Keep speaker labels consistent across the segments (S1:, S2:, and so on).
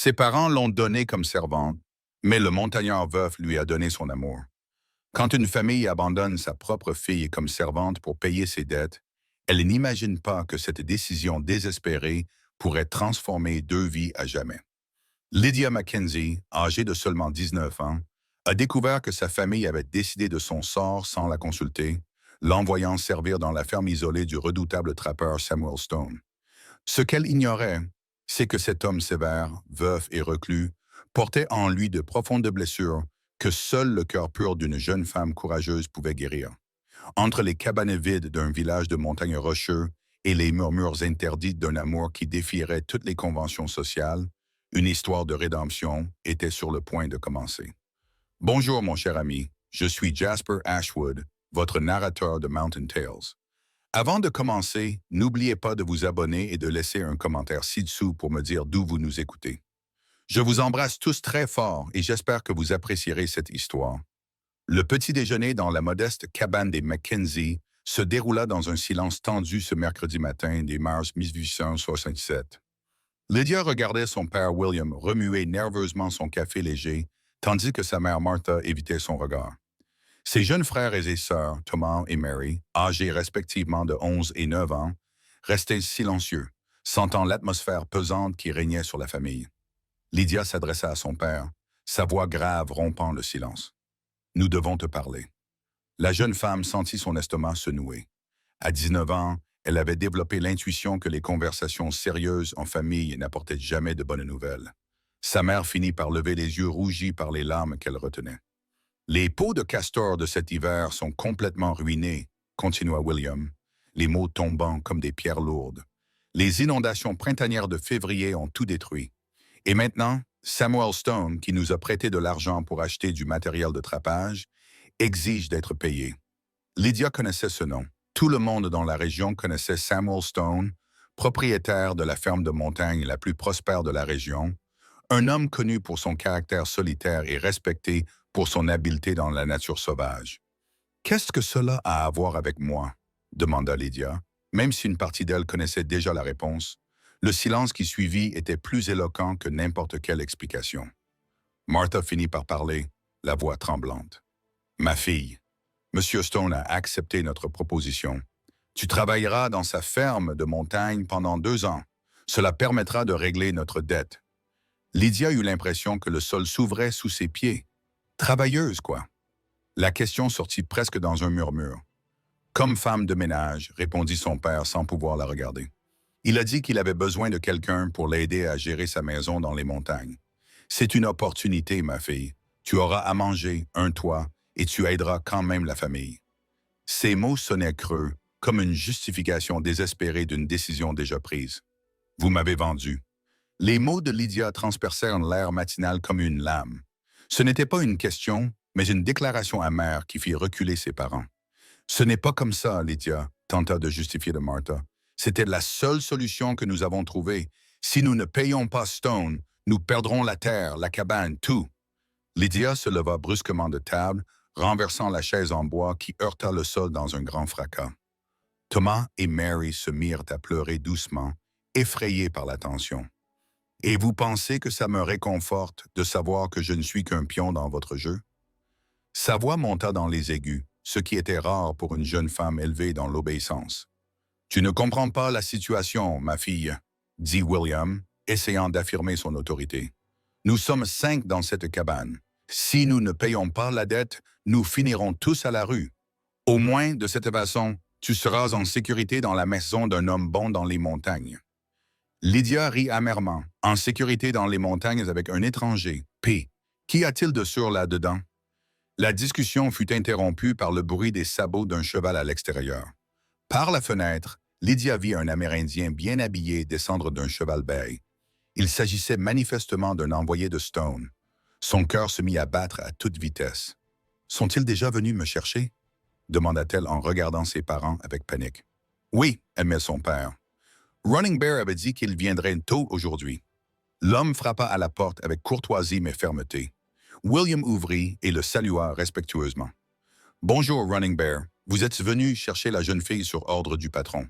S1: Ses parents l'ont donnée comme servante, mais le montagnard veuf lui a donné son amour. Quand une famille abandonne sa propre fille comme servante pour payer ses dettes, elle n'imagine pas que cette décision désespérée pourrait transformer deux vies à jamais. Lydia Mackenzie, âgée de seulement 19 ans, a découvert que sa famille avait décidé de son sort sans la consulter, l'envoyant servir dans la ferme isolée du redoutable trappeur Samuel Stone. Ce qu'elle ignorait, c'est que cet homme sévère, veuf et reclus, portait en lui de profondes blessures que seul le cœur pur d'une jeune femme courageuse pouvait guérir. Entre les cabanes vides d'un village de montagnes rocheux et les murmures interdits d'un amour qui défierait toutes les conventions sociales, une histoire de rédemption était sur le point de commencer. Bonjour mon cher ami, je suis Jasper Ashwood, votre narrateur de Mountain Tales. Avant de commencer, n'oubliez pas de vous abonner et de laisser un commentaire ci-dessous pour me dire d'où vous nous écoutez. Je vous embrasse tous très fort et j'espère que vous apprécierez cette histoire. Le petit déjeuner dans la modeste cabane des Mackenzie se déroula dans un silence tendu ce mercredi matin des mars 1867. Lydia regardait son père William remuer nerveusement son café léger, tandis que sa mère Martha évitait son regard. Ses jeunes frères et sœurs, Thomas et Mary, âgés respectivement de 11 et 9 ans, restaient silencieux, sentant l'atmosphère pesante qui régnait sur la famille. Lydia s'adressa à son père, sa voix grave rompant le silence. « Nous devons te parler. » La jeune femme sentit son estomac se nouer. À 19 ans, elle avait développé l'intuition que les conversations sérieuses en famille n'apportaient jamais de bonnes nouvelles. Sa mère finit par lever les yeux rougis par les larmes qu'elle retenait. « Les pots de castor de cet hiver sont complètement ruinés, » continua William, les mots tombant comme des pierres lourdes. « Les inondations printanières de février ont tout détruit. Et maintenant, Samuel Stone, qui nous a prêté de l'argent pour acheter du matériel de trappage, exige d'être payé. » Lydia connaissait ce nom. Tout le monde dans la région connaissait Samuel Stone, propriétaire de la ferme de montagne la plus prospère de la région, un homme connu pour son caractère solitaire et respecté pour son habileté dans la nature sauvage. « Qu'est-ce que cela a à voir avec moi ?» demanda Lydia, même si une partie d'elle connaissait déjà la réponse. Le silence qui suivit était plus éloquent que n'importe quelle explication. Martha finit par parler, la voix tremblante. « Ma fille, Monsieur Stone a accepté notre proposition. Tu travailleras dans sa ferme de montagne pendant 2 ans. Cela permettra de régler notre dette. » Lydia eut l'impression que le sol s'ouvrait sous ses pieds. Travailleuse, quoi. La question sortit presque dans un murmure. « Comme femme de ménage, » répondit son père sans pouvoir la regarder. Il a dit qu'il avait besoin de quelqu'un pour l'aider à gérer sa maison dans les montagnes. « C'est une opportunité, ma fille. Tu auras à manger, un toit, et tu aideras quand même la famille. » Ces mots sonnaient creux, comme une justification désespérée d'une décision déjà prise. « Vous m'avez vendu. » Les mots de Lydia transpercèrent l'air matinal comme une lame. Ce n'était pas une question, mais une déclaration amère qui fit reculer ses parents. « Ce n'est pas comme ça, Lydia, » tenta de justifier de Martha. « C'était la seule solution que nous avons trouvée. Si nous ne payons pas Stone, nous perdrons la terre, la cabane, tout. » Lydia se leva brusquement de table, renversant la chaise en bois qui heurta le sol dans un grand fracas. Thomas et Mary se mirent à pleurer doucement, effrayés par la tension. « Et vous pensez que ça me réconforte de savoir que je ne suis qu'un pion dans votre jeu? » Sa voix monta dans les aigus, ce qui était rare pour une jeune femme élevée dans l'obéissance. « Tu ne comprends pas la situation, ma fille, » dit William, essayant d'affirmer son autorité. « Nous sommes 5 dans cette cabane. Si nous ne payons pas la dette, nous finirons tous à la rue. Au moins, de cette façon, tu seras en sécurité dans la maison d'un homme bon dans les montagnes. » Lydia rit amèrement. « En sécurité dans les montagnes avec un étranger. P. Qu'y a-t-il de sûr là-dedans? » La discussion fut interrompue par le bruit des sabots d'un cheval à l'extérieur. Par la fenêtre, Lydia vit un Amérindien bien habillé descendre d'un cheval bay. Il s'agissait manifestement d'un envoyé de Stone. Son cœur se mit à battre à toute vitesse. « Sont-ils déjà venus me chercher? » demanda-t-elle en regardant ses parents avec panique. « Oui, » admet son père. Running Bear avait dit qu'il viendrait tôt aujourd'hui. L'homme frappa à la porte avec courtoisie mais fermeté. William ouvrit et le salua respectueusement. « Bonjour, Running Bear. Vous êtes venu chercher la jeune fille sur ordre du patron. »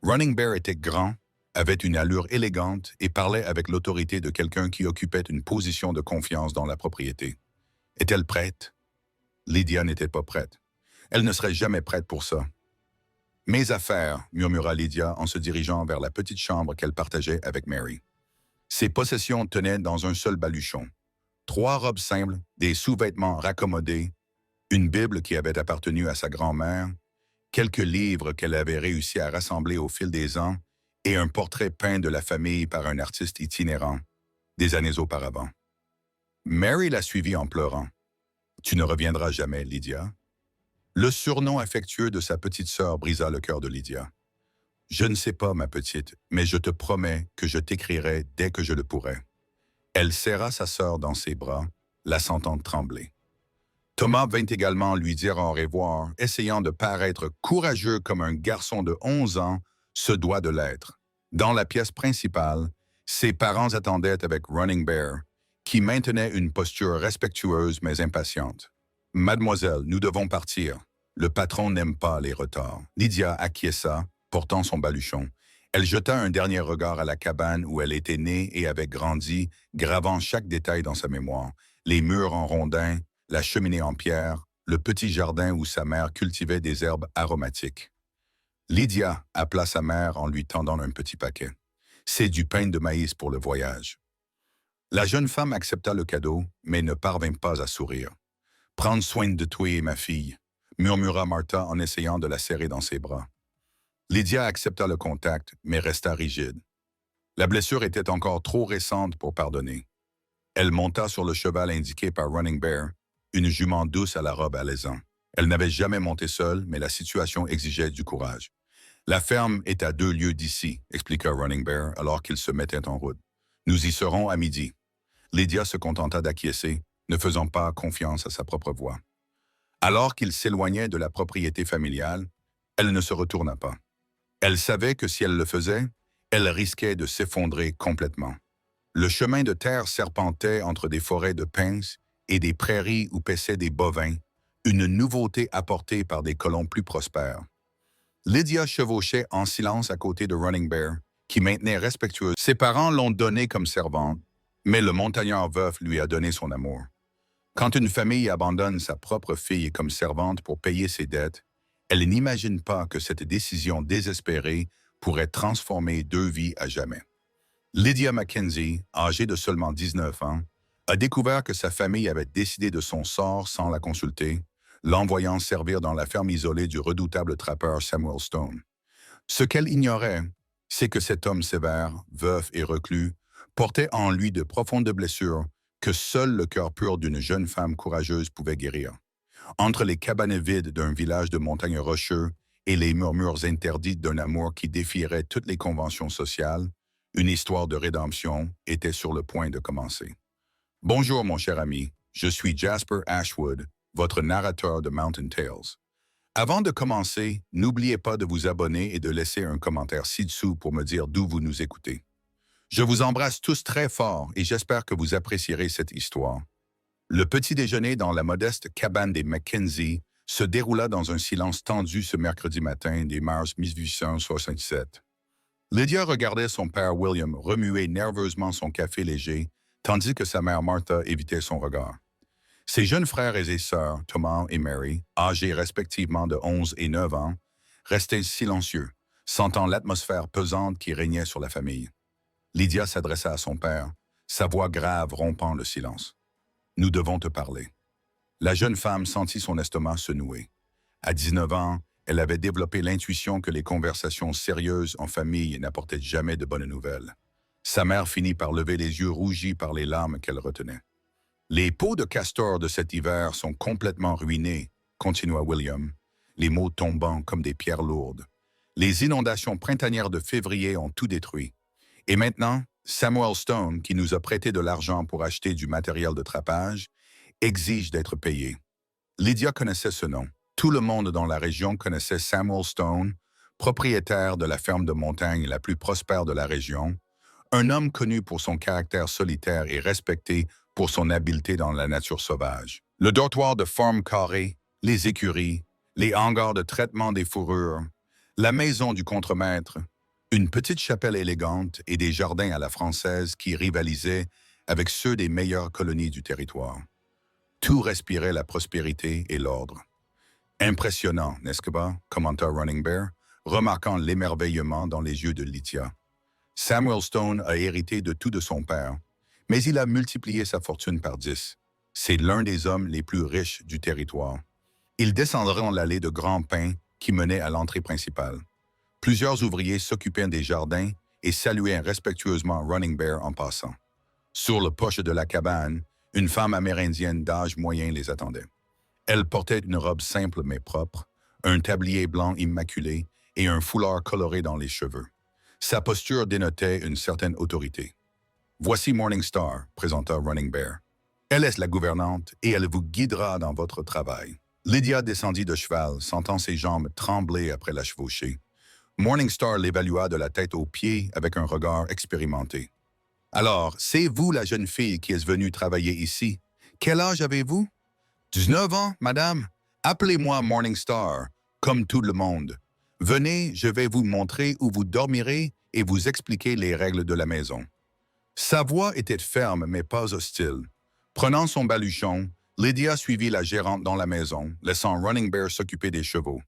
S1: Running Bear était grand, avait une allure élégante et parlait avec l'autorité de quelqu'un qui occupait une position de confiance dans la propriété. Est-elle prête? Lydia n'était pas prête. Elle ne serait jamais prête pour ça. Mes affaires, murmura Lydia en se dirigeant vers la petite chambre qu'elle partageait avec Mary. Ses possessions tenaient dans un seul baluchon. 3 robes simples, des sous-vêtements raccommodés, une Bible qui avait appartenu à sa grand-mère, quelques livres qu'elle avait réussi à rassembler au fil des ans et un portrait peint de la famille par un artiste itinérant, des années auparavant. Mary la suivit en pleurant. « Tu ne reviendras jamais, Lydia. » Le surnom affectueux de sa petite sœur brisa le cœur de Lydia. « Je ne sais pas, ma petite, mais je te promets que je t'écrirai dès que je le pourrai. » Elle serra sa sœur dans ses bras, la sentant trembler. Thomas vint également lui dire au revoir, essayant de paraître courageux comme un garçon de 11 ans se doit de l'être. Dans la pièce principale, ses parents attendaient avec Running Bear, qui maintenait une posture respectueuse mais impatiente. « Mademoiselle, nous devons partir. Le patron n'aime pas les retards. » Lydia acquiesça, portant son baluchon. Elle jeta un dernier regard à la cabane où elle était née et avait grandi, gravant chaque détail dans sa mémoire. Les murs en rondins, la cheminée en pierre, le petit jardin où sa mère cultivait des herbes aromatiques. Lydia appela sa mère en lui tendant un petit paquet. « C'est du pain de maïs pour le voyage. » La jeune femme accepta le cadeau, mais ne parvint pas à sourire. « Prends soin de toi, ma fille, » murmura Martha en essayant de la serrer dans ses bras. Lydia accepta le contact, mais resta rigide. La blessure était encore trop récente pour pardonner. Elle monta sur le cheval indiqué par Running Bear, une jument douce à la robe alezan. Elle n'avait jamais monté seule, mais la situation exigeait du courage. « La ferme est à 2 lieues d'ici, » expliqua Running Bear alors qu'ils se mettaient en route. « Nous y serons à midi. » Lydia se contenta d'acquiescer, ne faisant pas confiance à sa propre voix. Alors qu'ils s'éloignaient de la propriété familiale, elle ne se retourna pas. Elle savait que si elle le faisait, elle risquait de s'effondrer complètement. Le chemin de terre serpentait entre des forêts de pins et des prairies où paissaient des bovins, une nouveauté apportée par des colons plus prospères. Lydia chevauchait en silence à côté de Running Bear, qui maintenait respectueuse. Ses parents l'ont donnée comme servante, mais le montagnard veuf lui a donné son amour. Quand une famille abandonne sa propre fille comme servante pour payer ses dettes, elle n'imagine pas que cette décision désespérée pourrait transformer 2 vies à jamais. Lydia Mackenzie, âgée de seulement 19 ans, a découvert que sa famille avait décidé de son sort sans la consulter, l'envoyant servir dans la ferme isolée du redoutable trappeur Samuel Stone. Ce qu'elle ignorait, c'est que cet homme sévère, veuf et reclus, portait en lui de profondes blessures que seul le cœur pur d'une jeune femme courageuse pouvait guérir. Entre les cabanes vides d'un village de montagnes rocheux et les murmures interdits d'un amour qui défierait toutes les conventions sociales, une histoire de rédemption était sur le point de commencer. Bonjour mon cher ami, je suis Jasper Ashwood, votre narrateur de Mountain Tales. Avant de commencer, n'oubliez pas de vous abonner et de laisser un commentaire ci-dessous pour me dire d'où vous nous écoutez. Je vous embrasse tous très fort et j'espère que vous apprécierez cette histoire. Le petit déjeuner dans la modeste cabane des Mackenzie se déroula dans un silence tendu ce mercredi matin des mars 1867. Lydia regardait son père William remuer nerveusement son café léger, tandis que sa mère Martha évitait son regard. Ses jeunes frères et sœurs, Thomas et Mary, âgés respectivement de 11 et 9 ans, restaient silencieux, sentant l'atmosphère pesante qui régnait sur la famille. Lydia s'adressa à son père, sa voix grave rompant le silence. « Nous devons te parler. » La jeune femme sentit son estomac se nouer. À 19 ans, elle avait développé l'intuition que les conversations sérieuses en famille n'apportaient jamais de bonnes nouvelles. Sa mère finit par lever les yeux rougis par les larmes qu'elle retenait. « Les pots de castor de cet hiver sont complètement ruinés, » continua William, les mots tombant comme des pierres lourdes. « Les inondations printanières de février ont tout détruit. Et maintenant, Samuel Stone, qui nous a prêté de l'argent pour acheter du matériel de trappage, exige d'être payé. » Lydia connaissait ce nom. Tout le monde dans la région connaissait Samuel Stone, propriétaire de la ferme de montagne la plus prospère de la région, un homme connu pour son caractère solitaire et respecté pour son habileté dans la nature sauvage. Le dortoir de forme carrée, les écuries, les hangars de traitement des fourrures, la maison du contremaître, Une petite chapelle élégante et des jardins à la française qui rivalisaient avec ceux des meilleures colonies du territoire. Tout respirait la prospérité et l'ordre. Impressionnant, n'est-ce pas, commenta Running Bear, remarquant l'émerveillement dans les yeux de Lydia. Samuel Stone a hérité de tout de son père, mais il a multiplié sa fortune par 10. C'est l'un des hommes les plus riches du territoire. Ils descendraient l'allée de grands pins qui menait à l'entrée principale. Plusieurs ouvriers s'occupaient des jardins et saluaient respectueusement Running Bear en passant. Sur le porche de la cabane, une femme amérindienne d'âge moyen les attendait. Elle portait une robe simple mais propre, un tablier blanc immaculé et un foulard coloré dans les cheveux. Sa posture dénotait une certaine autorité. « Voici Morning Star », présenta Running Bear. « Elle est la gouvernante et elle vous guidera dans votre travail. » Lydia descendit de cheval, sentant ses jambes trembler après la chevauchée. Morning Star l'évalua de la tête aux pieds avec un regard expérimenté. « Alors, c'est vous la jeune fille qui est venue travailler ici. Quel âge avez-vous? »« 19 ans, madame. Appelez-moi Morning Star, comme tout le monde. Venez, je vais vous montrer où vous dormirez et vous expliquer les règles de la maison. » Sa voix était ferme mais pas hostile. Prenant son baluchon, Lydia suivit la gérante dans la maison, laissant Running Bear s'occuper des chevaux.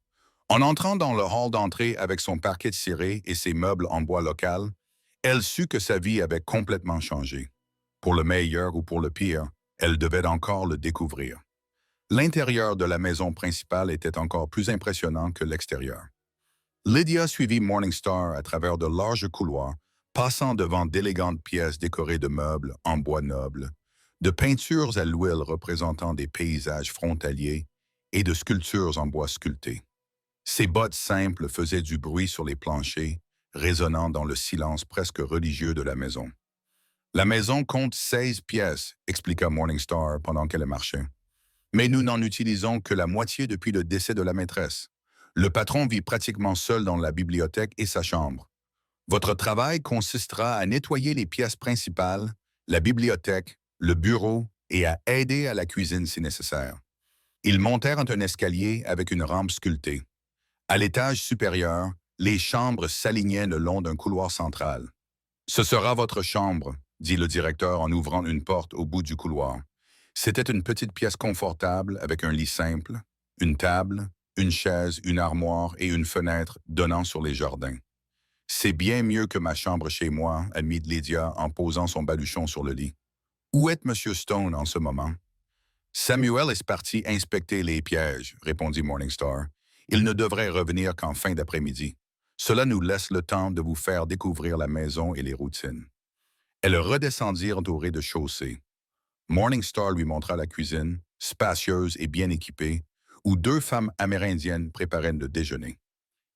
S1: En entrant dans le hall d'entrée avec son parquet ciré et ses meubles en bois local, elle sut que sa vie avait complètement changé. Pour le meilleur ou pour le pire, elle devait encore le découvrir. L'intérieur de la maison principale était encore plus impressionnant que l'extérieur. Lydia suivit Morningstar à travers de larges couloirs, passant devant d'élégantes pièces décorées de meubles en bois noble, de peintures à l'huile représentant des paysages frontaliers et de sculptures en bois sculpté. Ses bottes simples faisaient du bruit sur les planchers, résonnant dans le silence presque religieux de la maison. « La maison compte 16 pièces, » expliqua Morningstar pendant qu'elle marchait. « Mais nous n'en utilisons que la moitié depuis le décès de la maîtresse. Le patron vit pratiquement seul dans la bibliothèque et sa chambre. Votre travail consistera à nettoyer les pièces principales, la bibliothèque, le bureau et à aider à la cuisine si nécessaire. » Ils montèrent un escalier avec une rampe sculptée. À l'étage supérieur, les chambres s'alignaient le long d'un couloir central. « Ce sera votre chambre, » dit le directeur en ouvrant une porte au bout du couloir. C'était une petite pièce confortable avec un lit simple, une table, une chaise, une armoire et une fenêtre donnant sur les jardins. « C'est bien mieux que ma chambre chez moi, » admit Lydia en posant son baluchon sur le lit. « Où est M. Stone en ce moment? »« Samuel est parti inspecter les pièges, » répondit Morningstar. « Il ne devrait revenir qu'en fin d'après-midi. Cela nous laisse le temps de vous faire découvrir la maison et les routines. » Elles redescendirent au rez-de-chaussée. Morningstar lui montra la cuisine, spacieuse et bien équipée, où 2 femmes amérindiennes préparaient le déjeuner.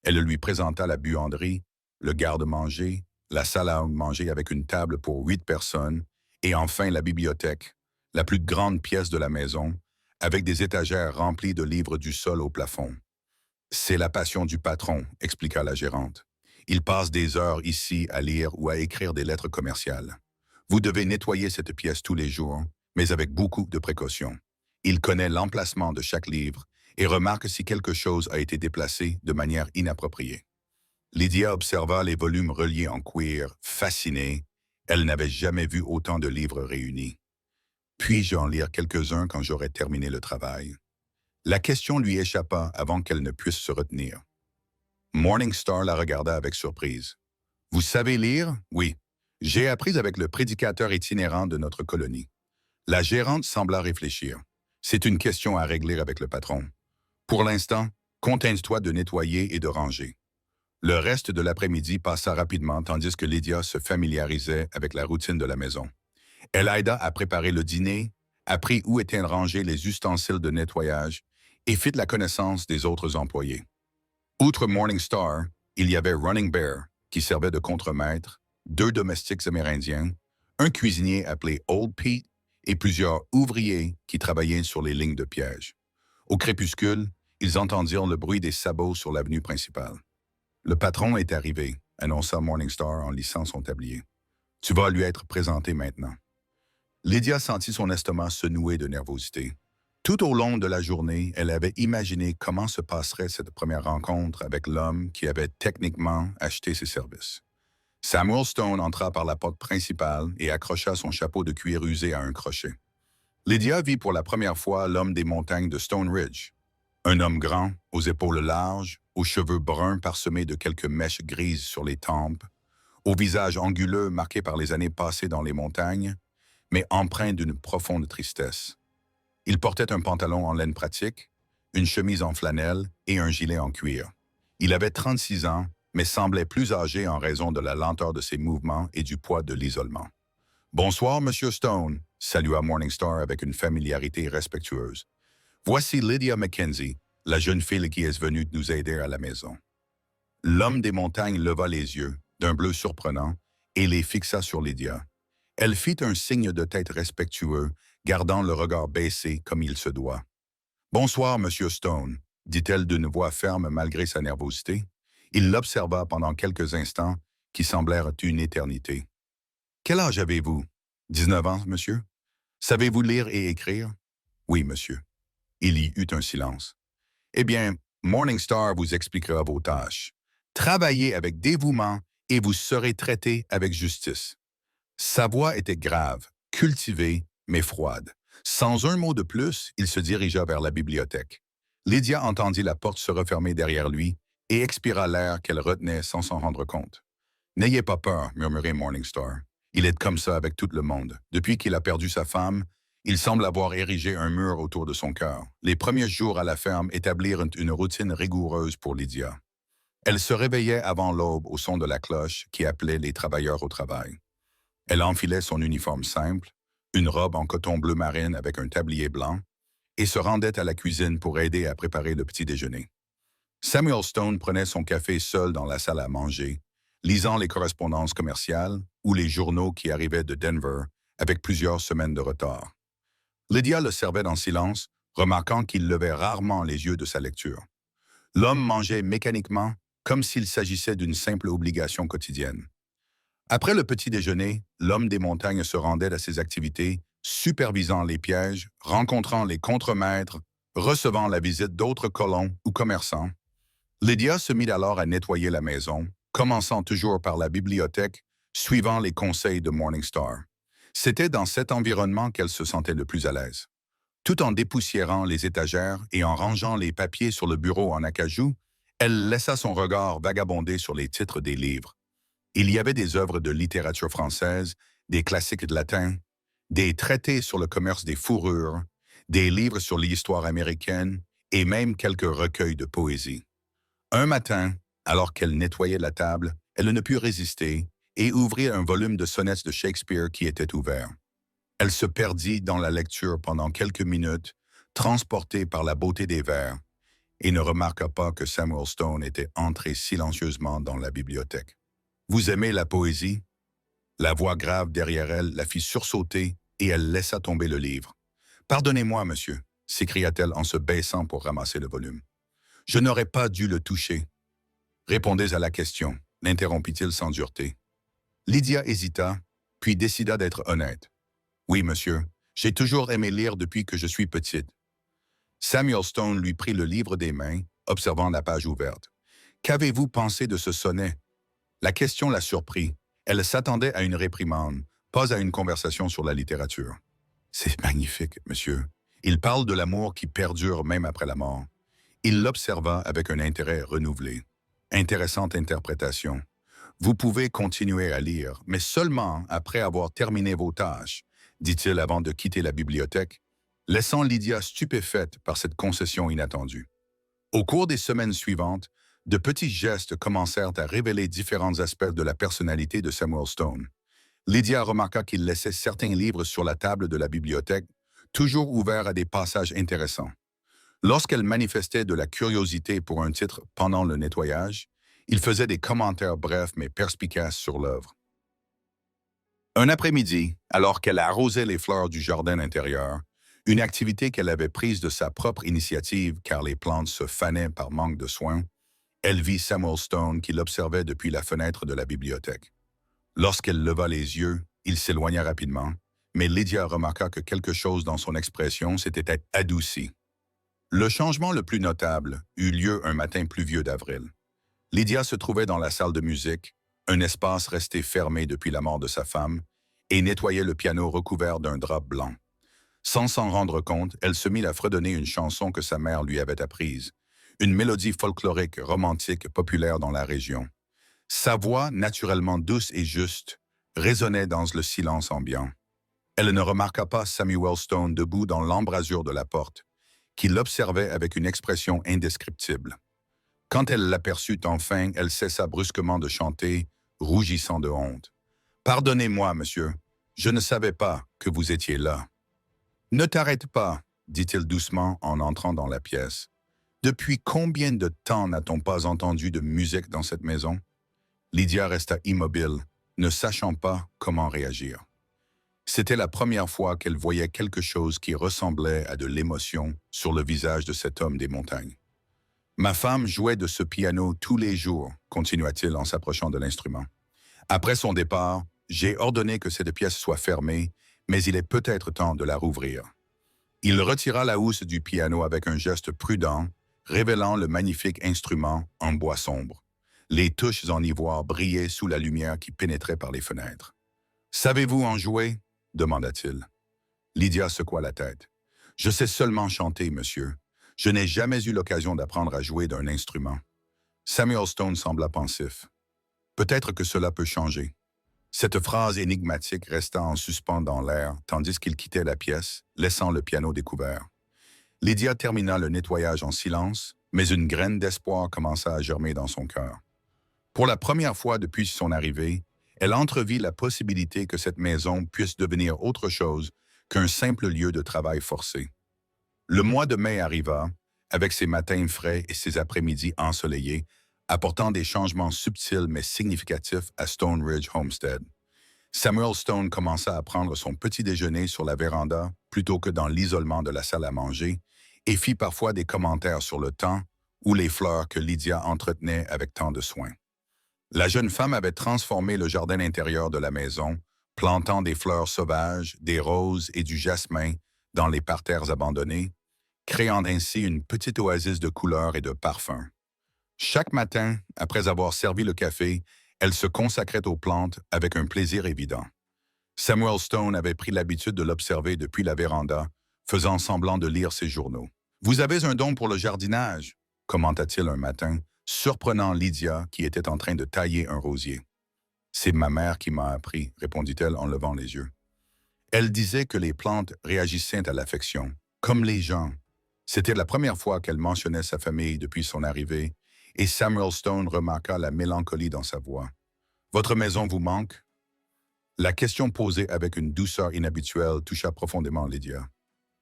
S1: Elle lui présenta la buanderie, le garde-manger, la salle à manger avec une table pour 8 personnes, et enfin la bibliothèque, la plus grande pièce de la maison, avec des étagères remplies de livres du sol au plafond. « C'est la passion du patron, » expliqua la gérante. « Il passe des heures ici à lire ou à écrire des lettres commerciales. Vous devez nettoyer cette pièce tous les jours, mais avec beaucoup de précaution. Il connaît l'emplacement de chaque livre et remarque si quelque chose a été déplacé de manière inappropriée. » Lydia observa les volumes reliés en cuir, fascinée. Elle n'avait jamais vu autant de livres réunis. « Puis-je en lire quelques-uns quand j'aurai terminé le travail? » La question lui échappa avant qu'elle ne puisse se retenir. Morningstar la regarda avec surprise. « Vous savez lire? »« Oui. J'ai appris avec le prédicateur itinérant de notre colonie. » La gérante sembla réfléchir. « C'est une question à régler avec le patron. Pour l'instant, contente-toi de nettoyer et de ranger. » Le reste de l'après-midi passa rapidement tandis que Lydia se familiarisait avec la routine de la maison. Elle aida à préparer le dîner, apprit où étaient rangés les ustensiles de nettoyage et fit la connaissance des autres employés. Outre Morningstar, il y avait Running Bear, qui servait de contremaître, 2 domestiques amérindiens, un cuisinier appelé Old Pete et plusieurs ouvriers qui travaillaient sur les lignes de piège. Au crépuscule, ils entendirent le bruit des sabots sur l'avenue principale. « Le patron est arrivé », annonça Morningstar en lissant son tablier. « Tu vas lui être présenté maintenant. » Lydia sentit son estomac se nouer de nervosité. Tout au long de la journée, elle avait imaginé comment se passerait cette première rencontre avec l'homme qui avait techniquement acheté ses services. Samuel Stone entra par la porte principale et accrocha son chapeau de cuir usé à un crochet. Lydia vit pour la première fois l'homme des montagnes de Stone Ridge. Un homme grand, aux épaules larges, aux cheveux bruns parsemés de quelques mèches grises sur les tempes, au visage anguleux marqué par les années passées dans les montagnes, mais empreint d'une profonde tristesse. Il portait un pantalon en laine pratique, une chemise en flanelle et un gilet en cuir. Il avait 36 ans, mais semblait plus âgé en raison de la lenteur de ses mouvements et du poids de l'isolement. « Bonsoir, Monsieur Stone », salua Morningstar avec une familiarité respectueuse. « Voici Lydia Mackenzie, la jeune fille qui est venue nous aider à la maison. » L'homme des montagnes leva les yeux, d'un bleu surprenant, et les fixa sur Lydia. Elle fit un signe de tête respectueux, gardant le regard baissé comme il se doit. « Bonsoir, Monsieur Stone », dit-elle d'une voix ferme malgré sa nervosité. Il l'observa pendant quelques instants, qui semblèrent une éternité. « Quel âge avez-vous? 19 ans, monsieur? Savez-vous lire et écrire? »« Oui, monsieur. » Il y eut un silence. « Eh bien, Morningstar vous expliquera vos tâches. Travaillez avec dévouement et vous serez traité avec justice. » Sa voix était grave, cultivée, mais froide. Sans un mot de plus, il se dirigea vers la bibliothèque. Lydia entendit la porte se refermer derrière lui et expira l'air qu'elle retenait sans s'en rendre compte. « N'ayez pas peur, » murmurait Morningstar. « Il est comme ça avec tout le monde. Depuis qu'il a perdu sa femme, il semble avoir érigé un mur autour de son cœur. Les premiers jours à la ferme établirent une routine rigoureuse pour Lydia. Elle se réveillait avant l'aube au son de la cloche qui appelait les travailleurs au travail. Elle enfilait son uniforme simple, une robe en coton bleu marine avec un tablier blanc, et se rendait à la cuisine pour aider à préparer le petit déjeuner. Samuel Stone prenait son café seul dans la salle à manger, lisant les correspondances commerciales ou les journaux qui arrivaient de Denver avec plusieurs semaines de retard. Lydia le servait en silence, remarquant qu'il levait rarement les yeux de sa lecture. L'homme mangeait mécaniquement, comme s'il s'agissait d'une simple obligation quotidienne. Après le petit déjeuner, l'homme des montagnes se rendait à ses activités, supervisant les pièges, rencontrant les contremaîtres, recevant la visite d'autres colons ou commerçants. Lydia se mit alors à nettoyer la maison, commençant toujours par la bibliothèque, suivant les conseils de Morningstar. C'était dans cet environnement qu'elle se sentait le plus à l'aise. Tout en dépoussiérant les étagères et en rangeant les papiers sur le bureau en acajou, elle laissa son regard vagabonder sur les titres des livres. Il y avait des œuvres de littérature française, des classiques de latin, des traités sur le commerce des fourrures, des livres sur l'histoire américaine et même quelques recueils de poésie. Un matin, alors qu'elle nettoyait la table, elle ne put résister et ouvrit un volume de sonnets de Shakespeare qui était ouvert. Elle se perdit dans la lecture pendant quelques minutes, transportée par la beauté des vers, et ne remarqua pas que Samuel Stone était entré silencieusement dans la bibliothèque. « Vous aimez la poésie? » La voix grave derrière elle la fit sursauter et elle laissa tomber le livre. « Pardonnez-moi, monsieur, » s'écria-t-elle en se baissant pour ramasser le volume. « Je n'aurais pas dû le toucher. »« Répondez à la question, » l'interrompit-il sans dureté. Lydia hésita, puis décida d'être honnête. « Oui, monsieur, j'ai toujours aimé lire depuis que je suis petite. » Samuel Stone lui prit le livre des mains, observant la page ouverte. « Qu'avez-vous pensé de ce sonnet? » La question la surprit. Elle s'attendait à une réprimande, pas à une conversation sur la littérature. « C'est magnifique, monsieur. Il parle de l'amour qui perdure même après la mort. » Il l'observa avec un intérêt renouvelé. « Intéressante interprétation. Vous pouvez continuer à lire, mais seulement après avoir terminé vos tâches, » dit-il avant de quitter la bibliothèque, laissant Lydia stupéfaite par cette concession inattendue. Au cours des semaines suivantes, de petits gestes commencèrent à révéler différents aspects de la personnalité de Samuel Stone. Lydia remarqua qu'il laissait certains livres sur la table de la bibliothèque, toujours ouverts à des passages intéressants. Lorsqu'elle manifestait de la curiosité pour un titre pendant le nettoyage, il faisait des commentaires brefs mais perspicaces sur l'œuvre. Un après-midi, alors qu'elle arrosait les fleurs du jardin intérieur, une activité qu'elle avait prise de sa propre initiative car les plantes se fanaient par manque de soins, elle vit Samuel Stone qui l'observait depuis la fenêtre de la bibliothèque. Lorsqu'elle leva les yeux, il s'éloigna rapidement, mais Lydia remarqua que quelque chose dans son expression s'était adouci. Le changement le plus notable eut lieu un matin pluvieux d'avril. Lydia se trouvait dans la salle de musique, un espace resté fermé depuis la mort de sa femme, et nettoyait le piano recouvert d'un drap blanc. Sans s'en rendre compte, elle se mit à fredonner une chanson que sa mère lui avait apprise, une mélodie folklorique romantique populaire dans la région. Sa voix, naturellement douce et juste, résonnait dans le silence ambiant. Elle ne remarqua pas Samuel Stone debout dans l'embrasure de la porte, qui l'observait avec une expression indescriptible. Quand elle l'aperçut enfin, elle cessa brusquement de chanter, rougissant de honte. « Pardonnez-moi, monsieur, je ne savais pas que vous étiez là. »« Ne t'arrête pas, » dit-il doucement en entrant dans la pièce. « Depuis combien de temps n'a-t-on pas entendu de musique dans cette maison? » Lydia resta immobile, ne sachant pas comment réagir. C'était la première fois qu'elle voyait quelque chose qui ressemblait à de l'émotion sur le visage de cet homme des montagnes. « Ma femme jouait de ce piano tous les jours, » continua-t-il en s'approchant de l'instrument. « Après son départ, j'ai ordonné que cette pièce soit fermée, mais il est peut-être temps de la rouvrir. » Il retira la housse du piano avec un geste prudent, révélant le magnifique instrument en bois sombre. Les touches en ivoire brillaient sous la lumière qui pénétrait par les fenêtres. « Savez-vous en jouer ?» demanda-t-il. Lydia secoua la tête. « Je sais seulement chanter, monsieur. Je n'ai jamais eu l'occasion d'apprendre à jouer d'un instrument. » Samuel Stone sembla pensif. « Peut-être que cela peut changer. » Cette phrase énigmatique resta en suspens dans l'air, tandis qu'il quittait la pièce, laissant le piano découvert. Lydia termina le nettoyage en silence, mais une graine d'espoir commença à germer dans son cœur. Pour la première fois depuis son arrivée, elle entrevit la possibilité que cette maison puisse devenir autre chose qu'un simple lieu de travail forcé. Le mois de mai arriva, avec ses matins frais et ses après-midi ensoleillés, apportant des changements subtils mais significatifs à Stone Ridge Homestead. Samuel Stone commença à prendre son petit déjeuner sur la véranda plutôt que dans l'isolement de la salle à manger et fit parfois des commentaires sur le temps ou les fleurs que Lydia entretenait avec tant de soin. La jeune femme avait transformé le jardin intérieur de la maison, plantant des fleurs sauvages, des roses et du jasmin dans les parterres abandonnés, créant ainsi une petite oasis de couleurs et de parfums. Chaque matin, après avoir servi le café, elle se consacrait aux plantes avec un plaisir évident. Samuel Stone avait pris l'habitude de l'observer depuis la véranda, faisant semblant de lire ses journaux. « Vous avez un don pour le jardinage », commenta-t-il un matin, surprenant Lydia qui était en train de tailler un rosier. « C'est ma mère qui m'a appris », répondit-elle en levant les yeux. Elle disait que les plantes réagissaient à l'affection, comme les gens. C'était la première fois qu'elle mentionnait sa famille depuis son arrivée, et Samuel Stone remarqua la mélancolie dans sa voix. « Votre maison vous manque ?» La question posée avec une douceur inhabituelle toucha profondément Lydia.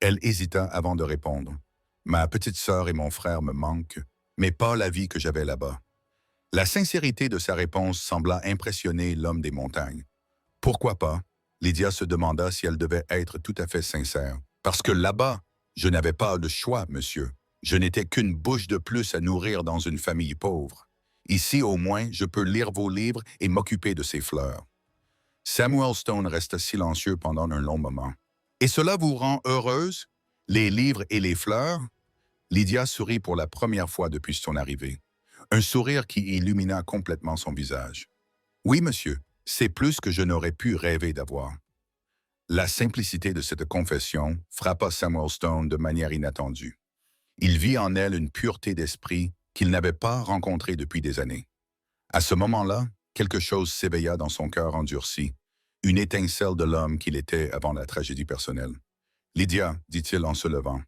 S1: Elle hésita avant de répondre. « Ma petite sœur et mon frère me manquent, mais pas la vie que j'avais là-bas. » La sincérité de sa réponse sembla impressionner l'homme des montagnes. « Pourquoi pas ?» Lydia se demanda si elle devait être tout à fait sincère. « Parce que là-bas, je n'avais pas de choix, monsieur. Je n'étais qu'une bouche de plus à nourrir dans une famille pauvre. Ici, au moins, je peux lire vos livres et m'occuper de ces fleurs. » Samuel Stone resta silencieux pendant un long moment. « Et cela vous rend heureuse, les livres et les fleurs ?» Lydia sourit pour la première fois depuis son arrivée. Un sourire qui illumina complètement son visage. « Oui, monsieur, c'est plus que je n'aurais pu rêver d'avoir. » La simplicité de cette confession frappa Samuel Stone de manière inattendue. Il vit en elle une pureté d'esprit qu'il n'avait pas rencontrée depuis des années. À ce moment-là, quelque chose s'éveilla dans son cœur endurci, une étincelle de l'homme qu'il était avant la tragédie personnelle. « Lydia, dit-il en se levant,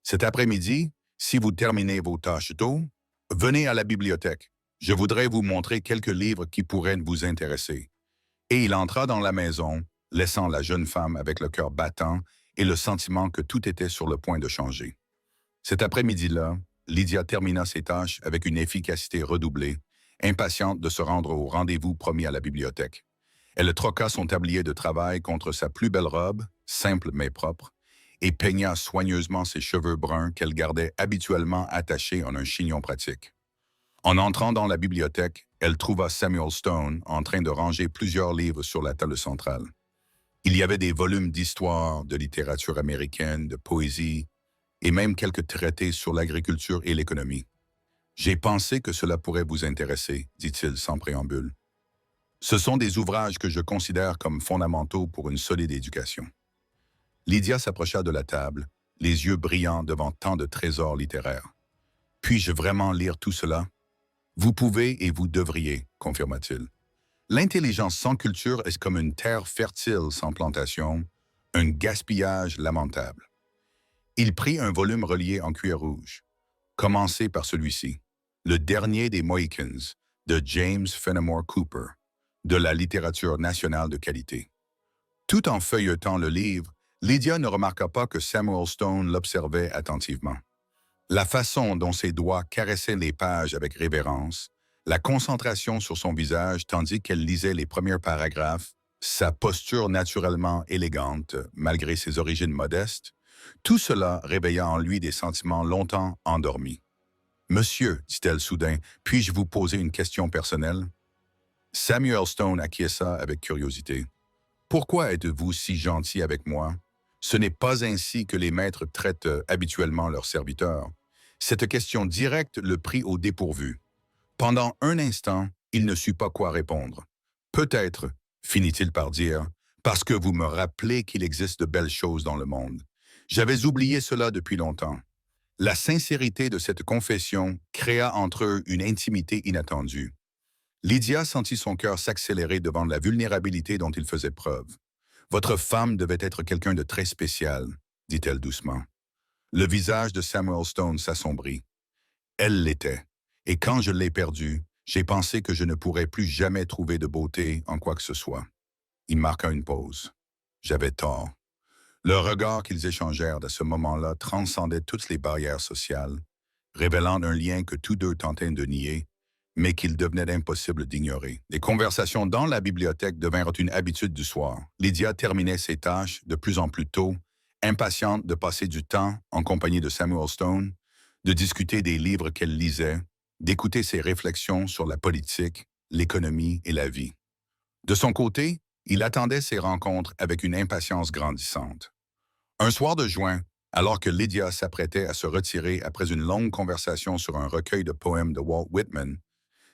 S1: cet après-midi, si vous terminez vos tâches tôt, venez à la bibliothèque. Je voudrais vous montrer quelques livres qui pourraient vous intéresser. » Et il entra dans la maison, laissant la jeune femme avec le cœur battant et le sentiment que tout était sur le point de changer. Cet après-midi-là, Lydia termina ses tâches avec une efficacité redoublée, impatiente de se rendre au rendez-vous promis à la bibliothèque. Elle troqua son tablier de travail contre sa plus belle robe, simple mais propre, et peigna soigneusement ses cheveux bruns qu'elle gardait habituellement attachés en un chignon pratique. En entrant dans la bibliothèque, elle trouva Samuel Stone en train de ranger plusieurs livres sur la table centrale. Il y avait des volumes d'histoire, de littérature américaine, de poésie, et même quelques traités sur l'agriculture et l'économie. J'ai pensé que cela pourrait vous intéresser, dit-il sans préambule. Ce sont des ouvrages que je considère comme fondamentaux pour une solide éducation. Lydia s'approcha de la table, les yeux brillants devant tant de trésors littéraires. Puis-je vraiment lire tout cela? Vous pouvez et vous devriez, confirma-t-il. L'intelligence sans culture est comme une terre fertile sans plantation, un gaspillage lamentable. Il prit un volume relié en cuir rouge. Commencez par celui-ci, Le dernier des Mohicans, de James Fenimore Cooper, de la littérature nationale de qualité. Tout en feuilletant le livre, Lydia ne remarqua pas que Samuel Stone l'observait attentivement. La façon dont ses doigts caressaient les pages avec révérence, la concentration sur son visage tandis qu'elle lisait les premiers paragraphes, sa posture naturellement élégante malgré ses origines modestes, tout cela réveilla en lui des sentiments longtemps endormis. « Monsieur, dit-elle soudain, puis-je vous poser une question personnelle? » Samuel Stone acquiesça avec curiosité. « Pourquoi êtes-vous si gentil avec moi? Ce n'est pas ainsi que les maîtres traitent habituellement leurs serviteurs. » Cette question directe le prit au dépourvu. Pendant un instant, il ne sut pas quoi répondre. « Peut-être, finit-il par dire, parce que vous me rappelez qu'il existe de belles choses dans le monde. J'avais oublié cela depuis longtemps. » La sincérité de cette confession créa entre eux une intimité inattendue. Lydia sentit son cœur s'accélérer devant la vulnérabilité dont il faisait preuve. « Votre femme devait être quelqu'un de très spécial, » dit-elle doucement. Le visage de Samuel Stone s'assombrit. Elle l'était, et quand je l'ai perdue, j'ai pensé que je ne pourrais plus jamais trouver de beauté en quoi que ce soit. Il marqua une pause. J'avais tort. Le regard qu'ils échangèrent à ce moment-là transcendait toutes les barrières sociales, révélant un lien que tous deux tentaient de nier, mais qu'il devenait impossible d'ignorer. Les conversations dans la bibliothèque devinrent une habitude du soir. Lydia terminait ses tâches de plus en plus tôt, impatiente de passer du temps en compagnie de Samuel Stone, de discuter des livres qu'elle lisait, d'écouter ses réflexions sur la politique, l'économie et la vie. De son côté, il attendait ces rencontres avec une impatience grandissante. Un soir de juin, alors que Lydia s'apprêtait à se retirer après une longue conversation sur un recueil de poèmes de Walt Whitman,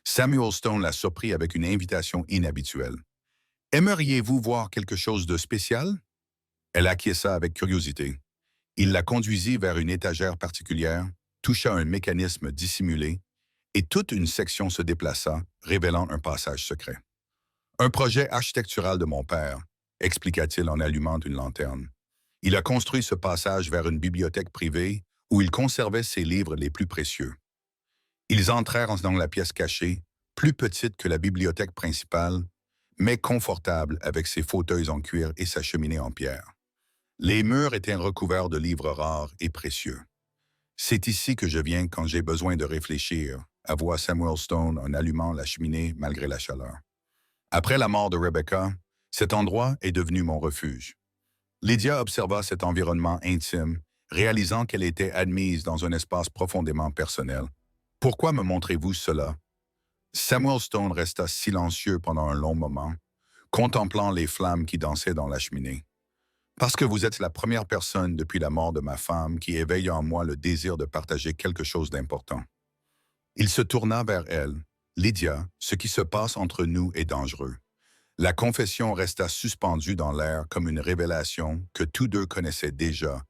S1: Samuel Stone la surprit avec une invitation inhabituelle. « Aimeriez-vous voir quelque chose de spécial? » Elle acquiesça avec curiosité. Il la conduisit vers une étagère particulière, toucha un mécanisme dissimulé, et toute une section se déplaça, révélant un passage secret. « Un projet architectural de mon père, » expliqua-t-il en allumant une lanterne. Il a construit ce passage vers une bibliothèque privée où il conservait ses livres les plus précieux. Ils entrèrent dans la pièce cachée, plus petite que la bibliothèque principale, mais confortable avec ses fauteuils en cuir et sa cheminée en pierre. Les murs étaient recouverts de livres rares et précieux. « C'est ici que je viens quand j'ai besoin de réfléchir », avoua Samuel Stone en allumant la cheminée malgré la chaleur. Après la mort de Rebecca, cet endroit est devenu mon refuge. Lydia observa cet environnement intime, réalisant qu'elle était admise dans un espace profondément personnel. « Pourquoi me montrez-vous cela? » Samuel Stone resta silencieux pendant un long moment, contemplant les flammes qui dansaient dans la cheminée. « Parce que vous êtes la première personne depuis la mort de ma femme qui éveille en moi le désir de partager quelque chose d'important. » Il se tourna vers elle. « Lydia, ce qui se passe entre nous est dangereux. » La confession resta suspendue dans l'air comme une révélation que tous deux connaissaient déjà,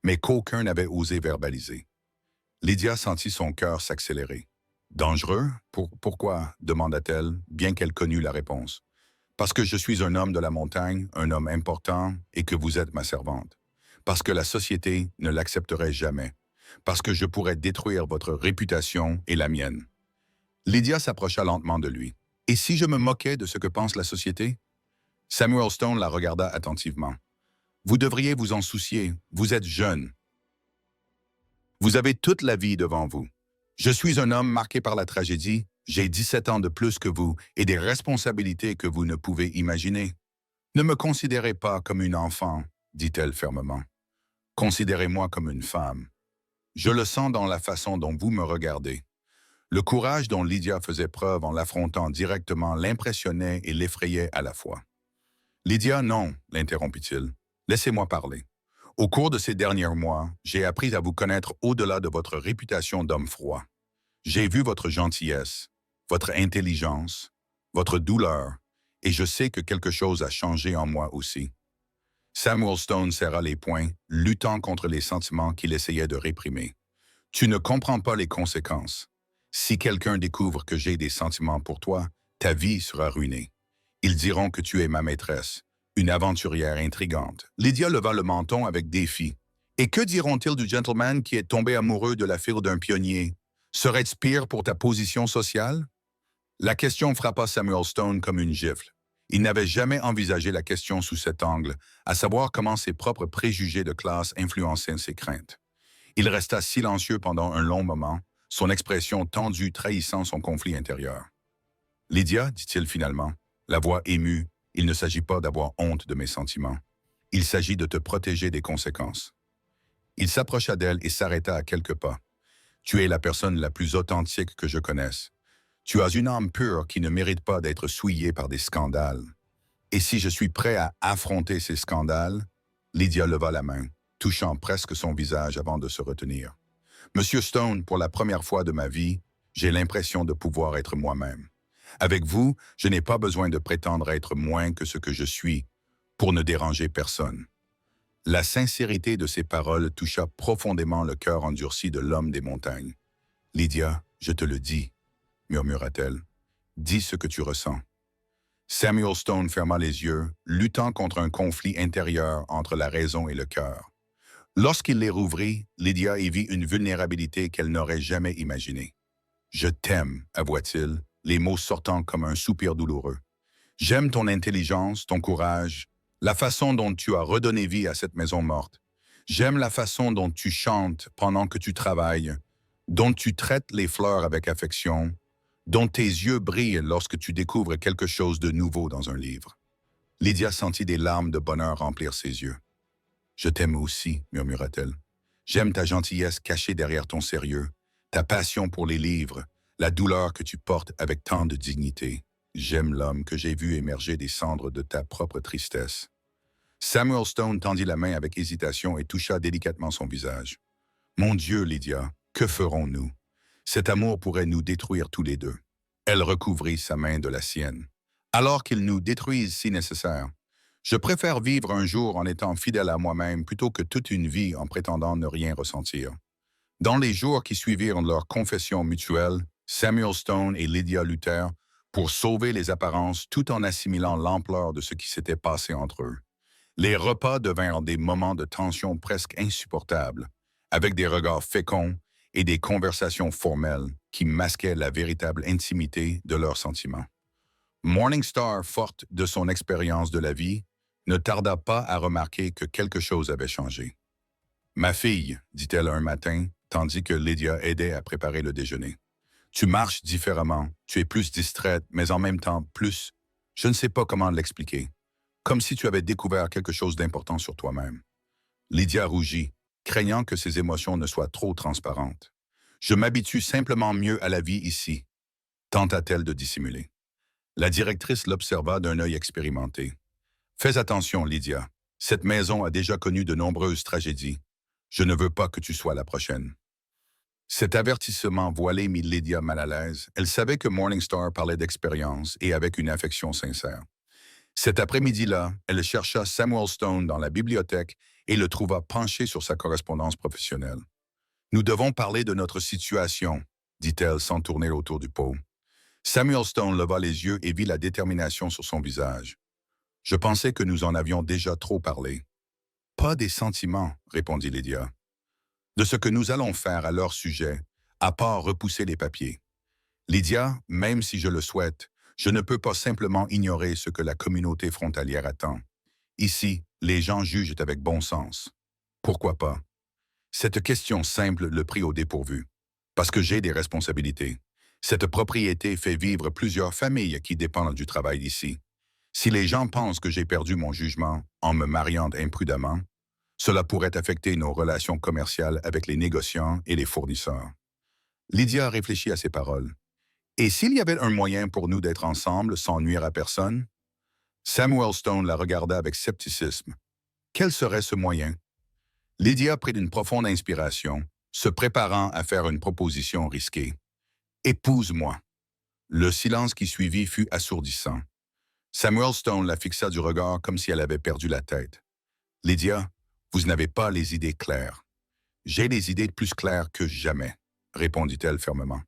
S1: mais qu'aucun n'avait osé verbaliser. Lydia sentit son cœur s'accélérer. « Dangereux? Pourquoi? » demanda-t-elle, bien qu'elle connût la réponse. « Parce que je suis un homme de la montagne, un homme important, et que vous êtes ma servante. Parce que la société ne l'accepterait jamais. Parce que je pourrais détruire votre réputation et la mienne. » Lydia s'approcha lentement de lui. « Et si je me moquais de ce que pense la société? » Samuel Stone la regarda attentivement. « Vous devriez vous en soucier, vous êtes jeune. Vous avez toute la vie devant vous. Je suis un homme marqué par la tragédie, j'ai 17 ans de plus que vous et des responsabilités que vous ne pouvez imaginer. Ne me considérez pas comme une enfant, dit-elle fermement. Considérez-moi comme une femme. Je le sens dans la façon dont vous me regardez. » Le courage dont Lydia faisait preuve en l'affrontant directement l'impressionnait et l'effrayait à la fois. Lydia, non, l'interrompit-il. Laissez-moi parler. Au cours de ces derniers mois, j'ai appris à vous connaître au-delà de votre réputation d'homme froid. J'ai vu votre gentillesse, votre intelligence, votre douleur, et je sais que quelque chose a changé en moi aussi. Samuel Stone serra les poings, luttant contre les sentiments qu'il essayait de réprimer. Tu ne comprends pas les conséquences. Si quelqu'un découvre que j'ai des sentiments pour toi, ta vie sera ruinée. Ils diront que tu es ma maîtresse, une aventurière intrigante. Lydia leva le menton avec défi. Et que diront-ils du gentleman qui est tombé amoureux de la fille d'un pionnier? Serait-ce pire pour ta position sociale? La question frappa Samuel Stone comme une gifle. Il n'avait jamais envisagé la question sous cet angle, à savoir comment ses propres préjugés de classe influençaient ses craintes. Il resta silencieux pendant un long moment, son expression tendue trahissant son conflit intérieur. « Lydia, dit-il finalement, la voix émue, il ne s'agit pas d'avoir honte de mes sentiments. Il s'agit de te protéger des conséquences. » Il s'approcha d'elle et s'arrêta à quelques pas. « Tu es la personne la plus authentique que je connaisse. Tu as une âme pure qui ne mérite pas d'être souillée par des scandales. Et si je suis prêt à affronter ces scandales? » Lydia leva la main, touchant presque son visage avant de se retenir. « Monsieur Stone, pour la première fois de ma vie, j'ai l'impression de pouvoir être moi-même. Avec vous, je n'ai pas besoin de prétendre être moins que ce que je suis pour ne déranger personne. » La sincérité de ces paroles toucha profondément le cœur endurci de l'homme des montagnes. « Lydia, je te le dis, » murmura-t-elle. « Dis ce que tu ressens. » Samuel Stone ferma les yeux, luttant contre un conflit intérieur entre la raison et le cœur. Lorsqu'il les rouvrit, Lydia y vit une vulnérabilité qu'elle n'aurait jamais imaginée. « Je t'aime », avoua-t-il, les mots sortant comme un soupir douloureux. « J'aime ton intelligence, ton courage, la façon dont tu as redonné vie à cette maison morte. J'aime la façon dont tu chantes pendant que tu travailles, dont tu traites les fleurs avec affection, dont tes yeux brillent lorsque tu découvres quelque chose de nouveau dans un livre. » Lydia sentit des larmes de bonheur remplir ses yeux. « Je t'aime aussi, » murmura-t-elle. « J'aime ta gentillesse cachée derrière ton sérieux, ta passion pour les livres, la douleur que tu portes avec tant de dignité. J'aime l'homme que j'ai vu émerger des cendres de ta propre tristesse. » Samuel Stone tendit la main avec hésitation et toucha délicatement son visage. « Mon Dieu, Lydia, que ferons-nous? Cet amour pourrait nous détruire tous les deux. » Elle recouvrit sa main de la sienne. « Alors qu'il nous détruise si nécessaire. Je préfère vivre un jour en étant fidèle à moi-même plutôt que toute une vie en prétendant ne rien ressentir. » Dans les jours qui suivirent leur confession mutuelle, Samuel Stone et Lydia luttèrent pour sauver les apparences tout en assimilant l'ampleur de ce qui s'était passé entre eux. Les repas devinrent des moments de tension presque insupportables, avec des regards féconds et des conversations formelles qui masquaient la véritable intimité de leurs sentiments. Morningstar, forte de son expérience de la vie, ne tarda pas à remarquer que quelque chose avait changé. « Ma fille, dit-elle un matin, tandis que Lydia aidait à préparer le déjeuner. Tu marches différemment, tu es plus distraite, mais en même temps plus... Je ne sais pas comment l'expliquer. Comme si tu avais découvert quelque chose d'important sur toi-même. » Lydia rougit, craignant que ses émotions ne soient trop transparentes. « Je m'habitue simplement mieux à la vie ici, » tenta-t-elle de dissimuler. La directrice l'observa d'un œil expérimenté. « Fais attention, Lydia. Cette maison a déjà connu de nombreuses tragédies. Je ne veux pas que tu sois la prochaine. » Cet avertissement voilé mit Lydia mal à l'aise. Elle savait que Morningstar parlait d'expérience et avec une affection sincère. Cet après-midi-là, elle chercha Samuel Stone dans la bibliothèque et le trouva penché sur sa correspondance professionnelle. « Nous devons parler de notre situation, » dit-elle sans tourner autour du pot. Samuel Stone leva les yeux et vit la détermination sur son visage. « Je pensais que nous en avions déjà trop parlé. »« Pas des sentiments, » répondit Lydia. « De ce que nous allons faire à leur sujet, à part repousser les papiers. Lydia, même si je le souhaite, je ne peux pas simplement ignorer ce que la communauté frontalière attend. Ici, les gens jugent avec bon sens. Pourquoi pas? » Cette question simple le prit au dépourvu. Parce que j'ai des responsabilités. Cette propriété fait vivre plusieurs familles qui dépendent du travail d'ici. Si les gens pensent que j'ai perdu mon jugement en me mariant imprudemment, cela pourrait affecter nos relations commerciales avec les négociants et les fournisseurs. Lydia réfléchit à ces paroles. « Et s'il y avait un moyen pour nous d'être ensemble sans nuire à personne? » Samuel Stone la regarda avec scepticisme. Quel serait ce moyen? Lydia prit une profonde inspiration, se préparant à faire une proposition risquée. Épouse-moi. Le silence qui suivit fut assourdissant. Samuel Stone la fixa du regard comme si elle avait perdu la tête. Lydia, vous n'avez pas les idées claires. J'ai les idées plus claires que jamais, répondit-elle fermement.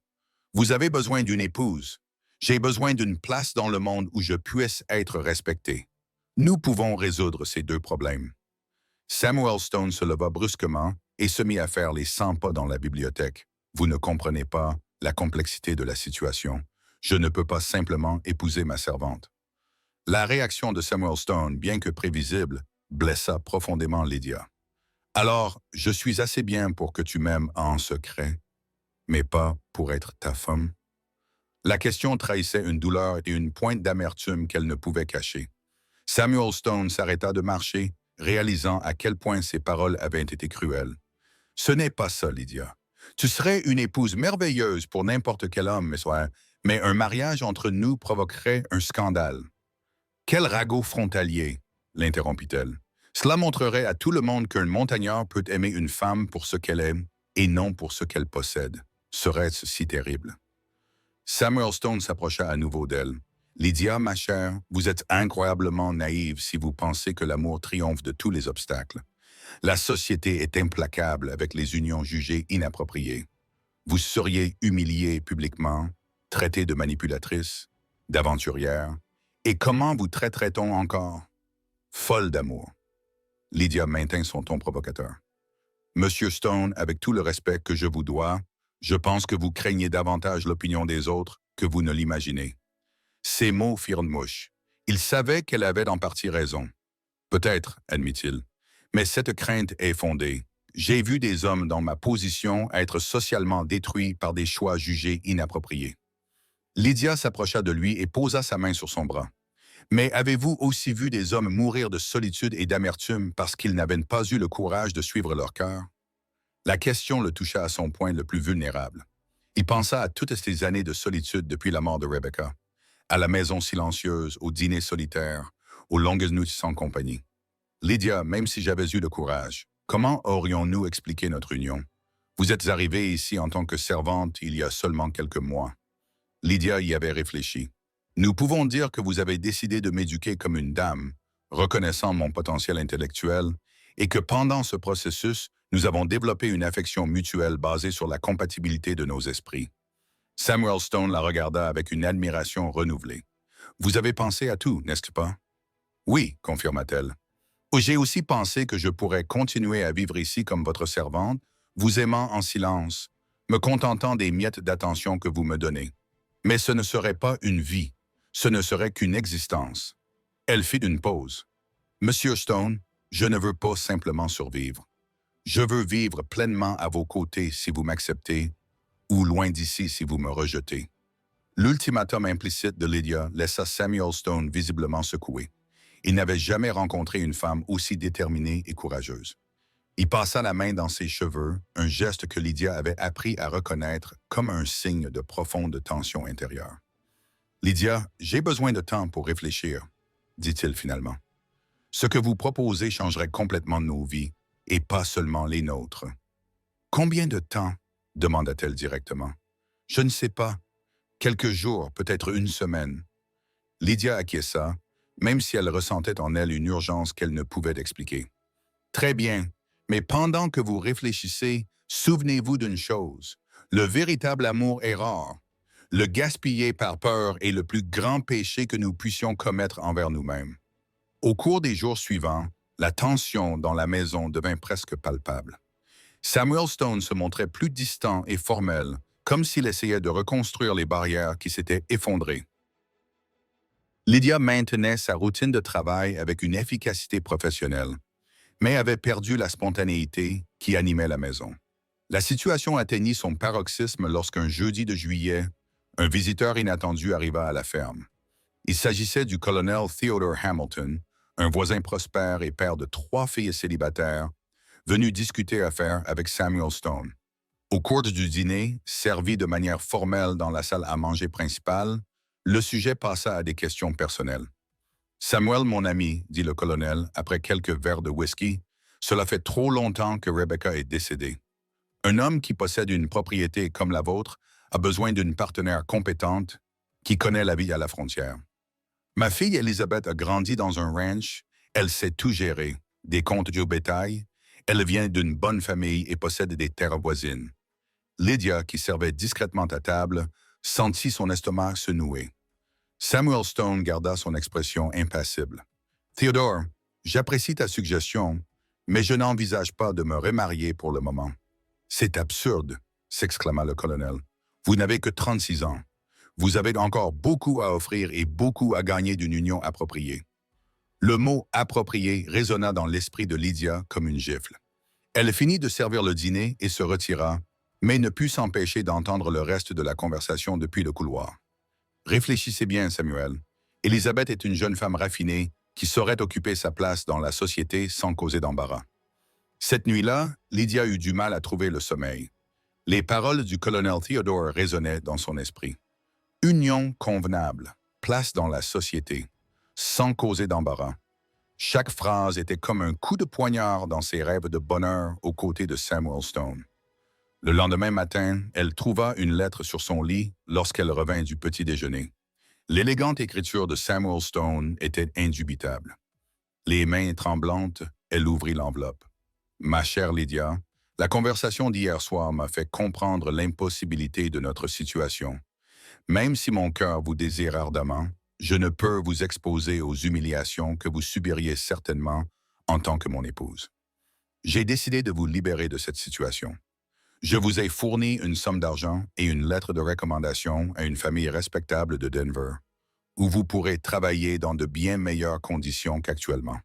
S1: Vous avez besoin d'une épouse. J'ai besoin d'une place dans le monde où je puisse être respecté. Nous pouvons résoudre ces deux problèmes. Samuel Stone se leva brusquement et se mit à faire les 100 pas dans la bibliothèque. Vous ne comprenez pas la complexité de la situation. Je ne peux pas simplement épouser ma servante. La réaction de Samuel Stone, bien que prévisible, blessa profondément Lydia. Alors, je suis assez bien pour que tu m'aimes en secret, mais pas pour être ta femme. La question trahissait une douleur et une pointe d'amertume qu'elle ne pouvait cacher. Samuel Stone s'arrêta de marcher, réalisant à quel point ses paroles avaient été cruelles. Ce n'est pas ça, Lydia. Tu serais une épouse merveilleuse pour n'importe quel homme, mais un mariage entre nous provoquerait un scandale. Quel ragot frontalier, l'interrompit-elle. Cela montrerait à tout le monde qu'un montagnard peut aimer une femme pour ce qu'elle aime et non pour ce qu'elle possède. Serait-ce si terrible? Samuel Stone s'approcha à nouveau d'elle. Lydia, ma chère, vous êtes incroyablement naïve si vous pensez que l'amour triomphe de tous les obstacles. La société est implacable avec les unions jugées inappropriées. Vous seriez humiliée publiquement, traitée de manipulatrice, d'aventurière. Et comment vous traiterait-on encore? Folle d'amour. Lydia maintint son ton provocateur. Monsieur Stone, avec tout le respect que je vous dois, je pense que vous craignez davantage l'opinion des autres que vous ne l'imaginez. Ces mots firent une mouche. Il savait qu'elle avait en partie raison. Peut-être, admit-il, mais cette crainte est fondée. J'ai vu des hommes dans ma position être socialement détruits par des choix jugés inappropriés. Lydia s'approcha de lui et posa sa main sur son bras. Mais avez-vous aussi vu des hommes mourir de solitude et d'amertume parce qu'ils n'avaient pas eu le courage de suivre leur cœur? La question le toucha à son point le plus vulnérable. Il pensa à toutes ces années de solitude depuis la mort de Rebecca, à la maison silencieuse, au dîner solitaire, aux longues nuits sans compagnie. Lydia, même si j'avais eu le courage, comment aurions-nous expliqué notre union? Vous êtes arrivée ici en tant que servante il y a seulement quelques mois. Lydia y avait réfléchi. Nous pouvons dire que vous avez décidé de m'éduquer comme une dame, reconnaissant mon potentiel intellectuel, et que pendant ce processus, nous avons développé une affection mutuelle basée sur la compatibilité de nos esprits. Samuel Stone la regarda avec une admiration renouvelée. Vous avez pensé à tout, n'est-ce pas? Oui, confirma-t-elle. J'ai aussi pensé que je pourrais continuer à vivre ici comme votre servante, vous aimant en silence, me contentant des miettes d'attention que vous me donnez. Mais ce ne serait pas une vie, ce ne serait qu'une existence. Elle fit une pause. Monsieur Stone, je ne veux pas simplement survivre. Je veux vivre pleinement à vos côtés si vous m'acceptez, ou loin d'ici si vous me rejetez. L'ultimatum implicite de Lydia laissa Samuel Stone visiblement secoué. Il n'avait jamais rencontré une femme aussi déterminée et courageuse. Il passa la main dans ses cheveux, un geste que Lydia avait appris à reconnaître comme un signe de profonde tension intérieure. Lydia, j'ai besoin de temps pour réfléchir, dit-il finalement. Ce que vous proposez changerait complètement nos vies, et pas seulement les nôtres. Combien de temps? Demanda-t-elle directement. Je ne sais pas. Quelques jours, peut-être une semaine. Lydia acquiesça, même si elle ressentait en elle une urgence qu'elle ne pouvait expliquer. Très bien, mais pendant que vous réfléchissez, souvenez-vous d'une chose. Le véritable amour est rare. Le gaspiller par peur est le plus grand péché que nous puissions commettre envers nous-mêmes. Au cours des jours suivants, la tension dans la maison devint presque palpable. Samuel Stone se montrait plus distant et formel, comme s'il essayait de reconstruire les barrières qui s'étaient effondrées. Lydia maintenait sa routine de travail avec une efficacité professionnelle, mais avait perdu la spontanéité qui animait la maison. La situation atteignit son paroxysme lorsqu'un jeudi de juillet, un visiteur inattendu arriva à la ferme. Il s'agissait du colonel Theodore Hamilton, un voisin prospère et père de 3 filles célibataires, venu discuter affaires avec Samuel Stone. Au cours du dîner, servi de manière formelle dans la salle à manger principale, le sujet passa à des questions personnelles. Samuel, mon ami, dit le colonel, après quelques verres de whisky, cela fait trop longtemps que Rebecca est décédée. Un homme qui possède une propriété comme la vôtre a besoin d'une partenaire compétente qui connaît la vie à la frontière. Ma fille Elisabeth a grandi dans un ranch, elle sait tout gérer, des comptes du bétail, elle vient d'une bonne famille et possède des terres voisines. Lydia, qui servait discrètement à table, sentit son estomac se nouer. Samuel Stone garda son expression impassible. « Theodore, j'apprécie ta suggestion, mais je n'envisage pas de me remarier pour le moment. »« C'est absurde, » s'exclama le colonel. « Vous n'avez que 36 ans. Vous avez encore beaucoup à offrir et beaucoup à gagner d'une union appropriée. » Le mot « approprié » résonna dans l'esprit de Lydia comme une gifle. Elle finit de servir le dîner et se retira, mais ne put s'empêcher d'entendre le reste de la conversation depuis le couloir. Réfléchissez bien, Samuel. Elisabeth est une jeune femme raffinée qui saurait occuper sa place dans la société sans causer d'embarras. Cette nuit-là, Lydia eut du mal à trouver le sommeil. Les paroles du colonel Theodore résonnaient dans son esprit. Union convenable, place dans la société, sans causer d'embarras. Chaque phrase était comme un coup de poignard dans ses rêves de bonheur aux côtés de Samuel Stone. Le lendemain matin, elle trouva une lettre sur son lit lorsqu'elle revint du petit déjeuner. L'élégante écriture de Samuel Stone était indubitable. Les mains tremblantes, elle ouvrit l'enveloppe. « Ma chère Lydia, la conversation d'hier soir m'a fait comprendre l'impossibilité de notre situation. Même si mon cœur vous désire ardemment, je ne peux vous exposer aux humiliations que vous subiriez certainement en tant que mon épouse. J'ai décidé de vous libérer de cette situation. Je vous ai fourni une somme d'argent et une lettre de recommandation à une famille respectable de Denver, où vous pourrez travailler dans de bien meilleures conditions qu'actuellement.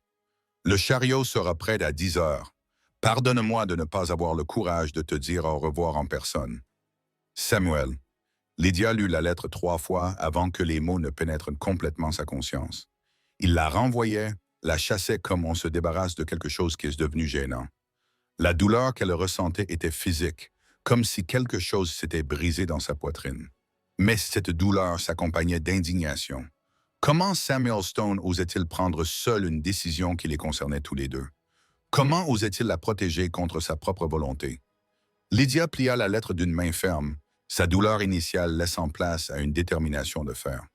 S1: Le chariot sera prêt à 10 heures. Pardonne-moi de ne pas avoir le courage de te dire au revoir en personne. Samuel. » Lydia lut la lettre 3 fois avant que les mots ne pénètrent complètement sa conscience. Il la renvoyait, la chassait comme on se débarrasse de quelque chose qui est devenu gênant. La douleur qu'elle ressentait était physique, comme si quelque chose s'était brisé dans sa poitrine. Mais cette douleur s'accompagnait d'indignation. Comment Samuel Stone osait-il prendre seul une décision qui les concernait tous les deux? Comment osait-il la protéger contre sa propre volonté? Lydia plia la lettre d'une main ferme, sa douleur initiale laissant place à une détermination de fer.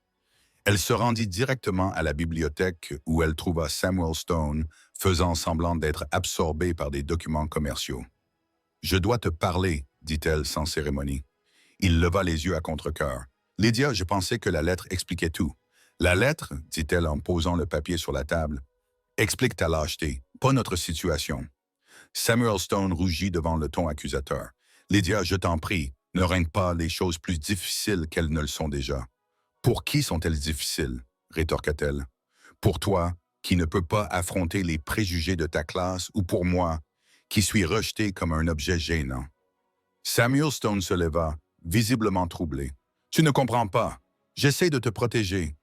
S1: Elle se rendit directement à la bibliothèque où elle trouva Samuel Stone faisant semblant d'être absorbé par des documents commerciaux. « Je dois te parler, » dit-elle sans cérémonie. Il leva les yeux à contre-cœur. « Lydia, je pensais que la lettre expliquait tout. »« La lettre, » dit-elle en posant le papier sur la table, « explique ta lâcheté, pas notre situation. » Samuel Stone rougit devant le ton accusateur. « Lydia, je t'en prie, ne rends pas les choses plus difficiles qu'elles ne le sont déjà. »« Pour qui sont-elles difficiles? » rétorqua-t-elle. « Pour toi, qui ne peux pas affronter les préjugés de ta classe, ou pour moi, qui suis rejeté comme un objet gênant. » Samuel Stone se leva, visiblement troublé. « Tu ne comprends pas. J'essaie de te protéger. »«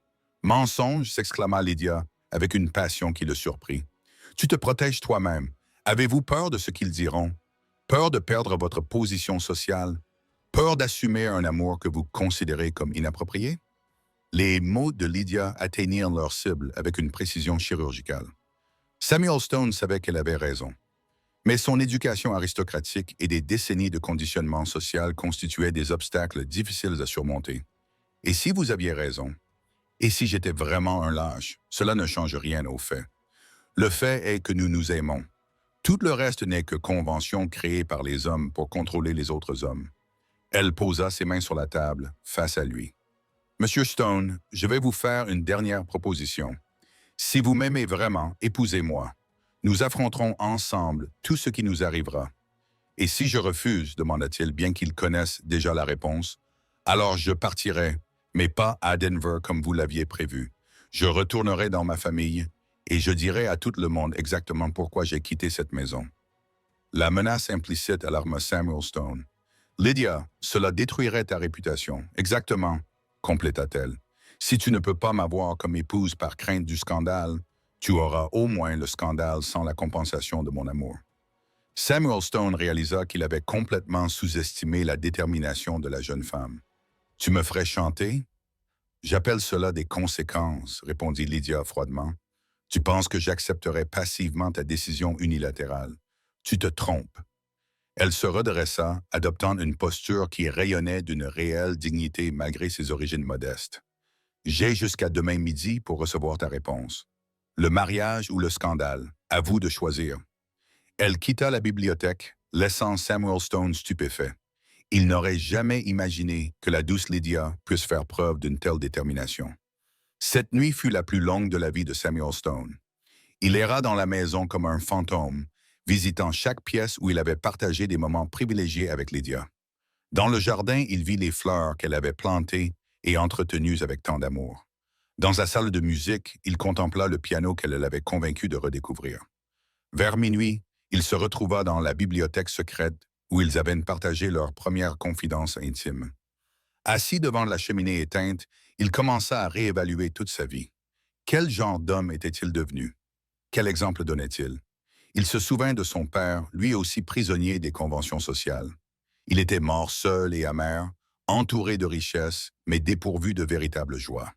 S1: Mensonge » s'exclama Lydia, avec une passion qui le surprit. « Tu te protèges toi-même. Avez-vous peur de ce qu'ils diront? Peur de perdre votre position sociale? Peur d'assumer un amour que vous considérez comme inapproprié? » Les mots de Lydia atteignirent leur cible avec une précision chirurgicale. Samuel Stone savait qu'elle avait raison. Mais son éducation aristocratique et des décennies de conditionnement social constituaient des obstacles difficiles à surmonter. Et si vous aviez raison, et si j'étais vraiment un lâche, cela ne change rien au fait. Le fait est que nous nous aimons. Tout le reste n'est que convention créée par les hommes pour contrôler les autres hommes. Elle posa ses mains sur la table, face à lui. « Monsieur Stone, je vais vous faire une dernière proposition. Si vous m'aimez vraiment, épousez-moi. Nous affronterons ensemble tout ce qui nous arrivera. Et si je refuse, demanda-t-il, bien qu'il connaisse déjà la réponse, alors je partirai, mais pas à Denver comme vous l'aviez prévu. Je retournerai dans ma famille et je dirai à tout le monde exactement pourquoi j'ai quitté cette maison. » La menace implicite alarma Samuel Stone. « Lydia, cela détruirait ta réputation. » « Exactement, » compléta-t-elle. « Si tu ne peux pas m'avoir comme épouse par crainte du scandale, tu auras au moins le scandale sans la compensation de mon amour. » Samuel Stone réalisa qu'il avait complètement sous-estimé la détermination de la jeune femme. « Tu me ferais chanter? » J'appelle cela des conséquences, répondit Lydia froidement. Tu penses que j'accepterai passivement ta décision unilatérale. Tu te trompes. Elle se redressa, adoptant une posture qui rayonnait d'une réelle dignité malgré ses origines modestes. J'ai jusqu'à demain midi pour recevoir ta réponse. Le mariage ou le scandale, à vous de choisir. Elle quitta la bibliothèque, laissant Samuel Stone stupéfait. Il n'aurait jamais imaginé que la douce Lydia puisse faire preuve d'une telle détermination. Cette nuit fut la plus longue de la vie de Samuel Stone. Il erra dans la maison comme un fantôme, visitant chaque pièce où il avait partagé des moments privilégiés avec Lydia. Dans le jardin, il vit les fleurs qu'elle avait plantées et entretenues avec tant d'amour. Dans la salle de musique, il contempla le piano qu'elle l'avait convaincu de redécouvrir. Vers minuit, il se retrouva dans la bibliothèque secrète où ils avaient partagé leur première confidence intime. Assis devant la cheminée éteinte, il commença à réévaluer toute sa vie. Quel genre d'homme était-il devenu? Quel exemple donnait-il? Il se souvint de son père, lui aussi prisonnier des conventions sociales. Il était mort seul et amer, entouré de richesses, mais dépourvu de véritable joie.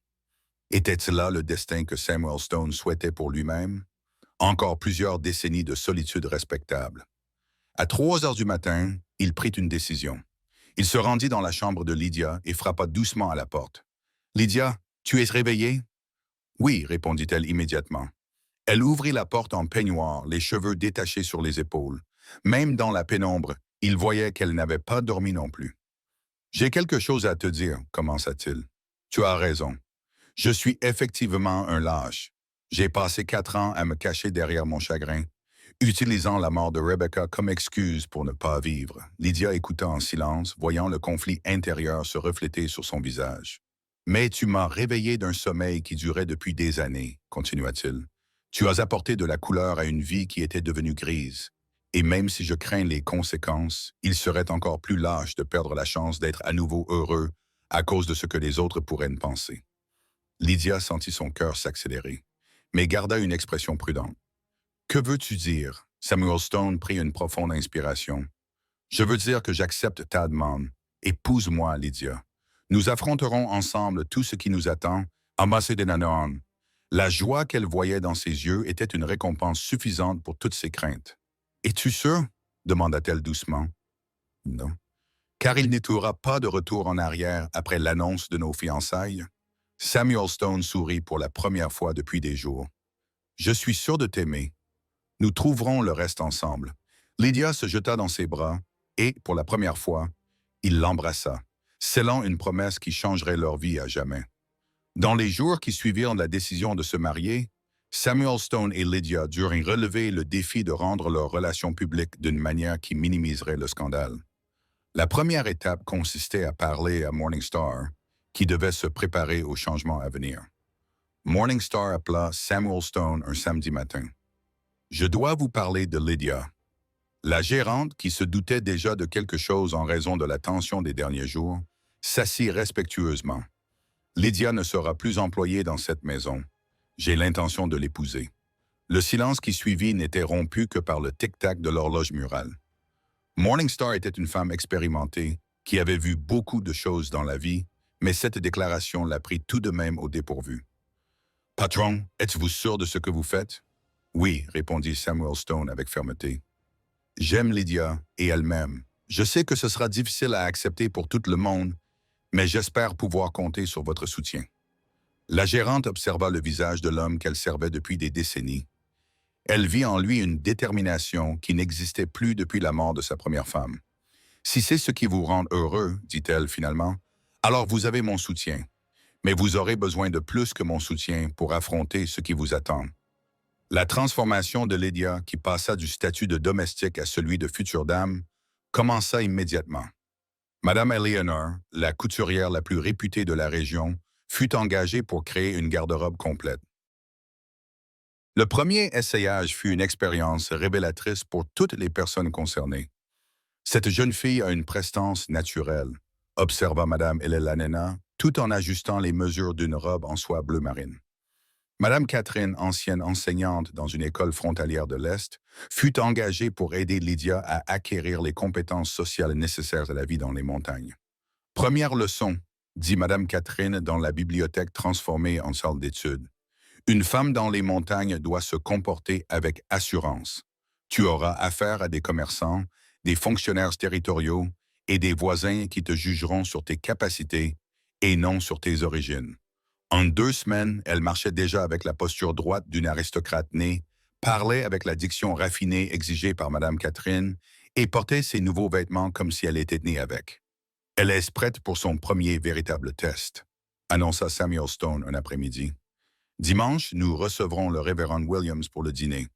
S1: Était-ce là le destin que Samuel Stone souhaitait pour lui-même? Encore plusieurs décennies de solitude respectable. À 3 heures du matin, il prit une décision. Il se rendit dans la chambre de Lydia et frappa doucement à la porte. « Lydia, tu es réveillée? »« Oui, répondit-elle immédiatement. Elle ouvrit la porte en peignoir, les cheveux détachés sur les épaules. Même dans la pénombre, il voyait qu'elle n'avait pas dormi non plus. « J'ai quelque chose à te dire, commença-t-il. Tu as raison. Je suis effectivement un lâche. J'ai passé 4 ans à me cacher derrière mon chagrin, utilisant la mort de Rebecca comme excuse pour ne pas vivre. » Lydia écouta en silence, voyant le conflit intérieur se refléter sur son visage. « Mais tu m'as réveillé d'un sommeil qui durait depuis des années, continua-t-il. Tu as apporté de la couleur à une vie qui était devenue grise. Et même si je crains les conséquences, il serait encore plus lâche de perdre la chance d'être à nouveau heureux à cause de ce que les autres pourraient me penser. » Lydia sentit son cœur s'accélérer, mais garda une expression prudente. « Que veux-tu dire? » Samuel Stone prit une profonde inspiration. « Je veux dire que j'accepte ta demande. Épouse-moi, Lydia. Nous affronterons ensemble tout ce qui nous attend. Amasedenanon. » La joie qu'elle voyait dans ses yeux était une récompense suffisante pour toutes ses craintes. « Es-tu sûr? » demanda-t-elle doucement. « Non. Car il n'y aura pas de retour en arrière après l'annonce de nos fiançailles. » Samuel Stone sourit pour la première fois depuis des jours. « Je suis sûr de t'aimer. Nous trouverons le reste ensemble. » Lydia se jeta dans ses bras et, pour la première fois, il l'embrassa, scellant une promesse qui changerait leur vie à jamais. Dans les jours qui suivirent la décision de se marier, Samuel Stone et Lydia durent relever le défi de rendre leur relation publique d'une manière qui minimiserait le scandale. La première étape consistait à parler à Morningstar, qui devait se préparer au changement à venir. Morningstar appela Samuel Stone un samedi matin. « Je dois vous parler de Lydia. » La gérante, qui se doutait déjà de quelque chose en raison de la tension des derniers jours, s'assit respectueusement. « Lydia ne sera plus employée dans cette maison. J'ai l'intention de l'épouser. » Le silence qui suivit n'était rompu que par le tic-tac de l'horloge murale. Morningstar était une femme expérimentée, qui avait vu beaucoup de choses dans la vie, mais cette déclaration la prit tout de même au dépourvu. « Patron, êtes-vous sûr de ce que vous faites? »« Oui, répondit Samuel Stone avec fermeté. « J'aime Lydia et elle m'aime. Je sais que ce sera difficile à accepter pour tout le monde, mais j'espère pouvoir compter sur votre soutien. » La gérante observa le visage de l'homme qu'elle servait depuis des décennies. Elle vit en lui une détermination qui n'existait plus depuis la mort de sa première femme. « Si c'est ce qui vous rend heureux, dit-elle finalement, alors vous avez mon soutien. Mais vous aurez besoin de plus que mon soutien pour affronter ce qui vous attend. » La transformation de Lydia, qui passa du statut de domestique à celui de future dame, commença immédiatement. Madame Eleanor, la couturière la plus réputée de la région, fut engagée pour créer une garde-robe complète. Le premier essayage fut une expérience révélatrice pour toutes les personnes concernées. Cette jeune fille a une prestance naturelle, observa Madame Eleanor, tout en ajustant les mesures d'une robe en soie bleu marine. Madame Catherine, ancienne enseignante dans une école frontalière de l'Est, fut engagée pour aider Lydia à acquérir les compétences sociales nécessaires à la vie dans les montagnes. Première leçon, dit Madame Catherine dans la bibliothèque transformée en salle d'études. Une femme dans les montagnes doit se comporter avec assurance. Tu auras affaire à des commerçants, des fonctionnaires territoriaux et des voisins qui te jugeront sur tes capacités et non sur tes origines. En 2 semaines, elle marchait déjà avec la posture droite d'une aristocrate née, parlait avec la diction raffinée exigée par Madame Catherine et portait ses nouveaux vêtements comme si elle était née avec. Elle est prête pour son premier véritable test, annonça Samuel Stone un après-midi. Dimanche, nous recevrons le révérend Williams pour le dîner.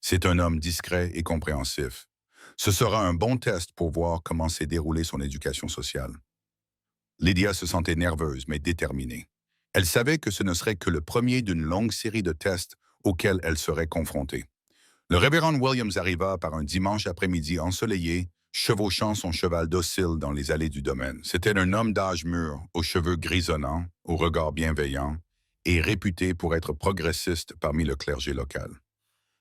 S1: C'est un homme discret et compréhensif. Ce sera un bon test pour voir comment s'est déroulée son éducation sociale. Lydia se sentait nerveuse mais déterminée. Elle savait que ce ne serait que le premier d'une longue série de tests auxquels elle serait confrontée. Le révérend Williams arriva par un dimanche après-midi ensoleillé, chevauchant son cheval docile dans les allées du domaine. C'était un homme d'âge mûr, aux cheveux grisonnants, au regard bienveillant, et réputé pour être progressiste parmi le clergé local.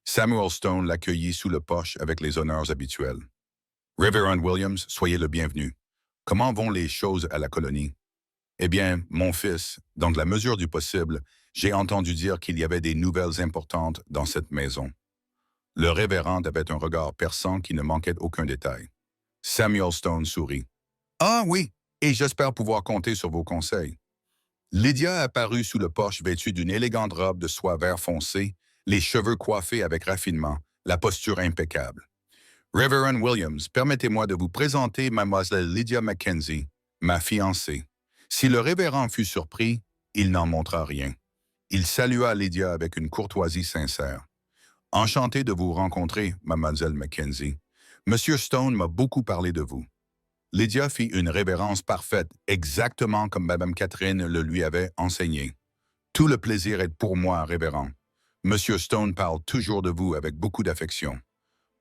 S1: Samuel Stone l'accueillit sous le porche avec les honneurs habituels. « Révérend Williams, soyez le bienvenu. Comment vont les choses à la colonie? » « Eh bien, mon fils, dans la mesure du possible, j'ai entendu dire qu'il y avait des nouvelles importantes dans cette maison. » Le révérend avait un regard perçant qui ne manquait aucun détail. Samuel Stone sourit. « Ah oui, et j'espère pouvoir compter sur vos conseils. » Lydia apparut sous le porche vêtue d'une élégante robe de soie vert foncé, les cheveux coiffés avec raffinement, la posture impeccable. « Révérend Williams, permettez-moi de vous présenter Mademoiselle Lydia Mackenzie, ma fiancée. » Si le révérend fut surpris, il n'en montra rien. Il salua Lydia avec une courtoisie sincère. « Enchanté de vous rencontrer, Mademoiselle Mackenzie. Monsieur Stone m'a beaucoup parlé de vous. » Lydia fit une révérence parfaite, exactement comme Madame Catherine le lui avait enseigné. « Tout le plaisir est pour moi, révérend. Monsieur Stone parle toujours de vous avec beaucoup d'affection. »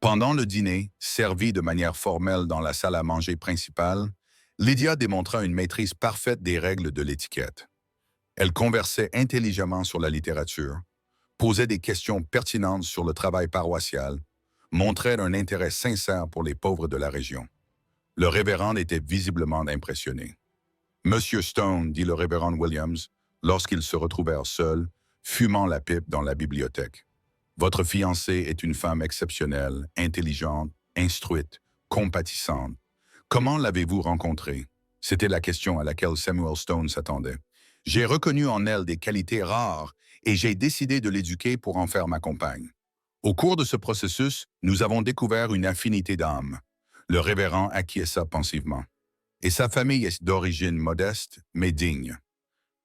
S1: Pendant le dîner, servi de manière formelle dans la salle à manger principale, Lydia démontra une maîtrise parfaite des règles de l'étiquette. Elle conversait intelligemment sur la littérature, posait des questions pertinentes sur le travail paroissial, montrait un intérêt sincère pour les pauvres de la région. Le révérend était visiblement impressionné. « Monsieur Stone, dit le révérend Williams, lorsqu'ils se retrouvèrent seuls, fumant la pipe dans la bibliothèque. Votre fiancée est une femme exceptionnelle, intelligente, instruite, compatissante. Comment l'avez-vous rencontrée? » C'était la question à laquelle Samuel Stone s'attendait. « J'ai reconnu en elle des qualités rares et j'ai décidé de l'éduquer pour en faire ma compagne. Au cours de ce processus, nous avons découvert une affinité d'âme. » Le révérend acquiesça pensivement. « Et sa famille est d'origine modeste, mais digne.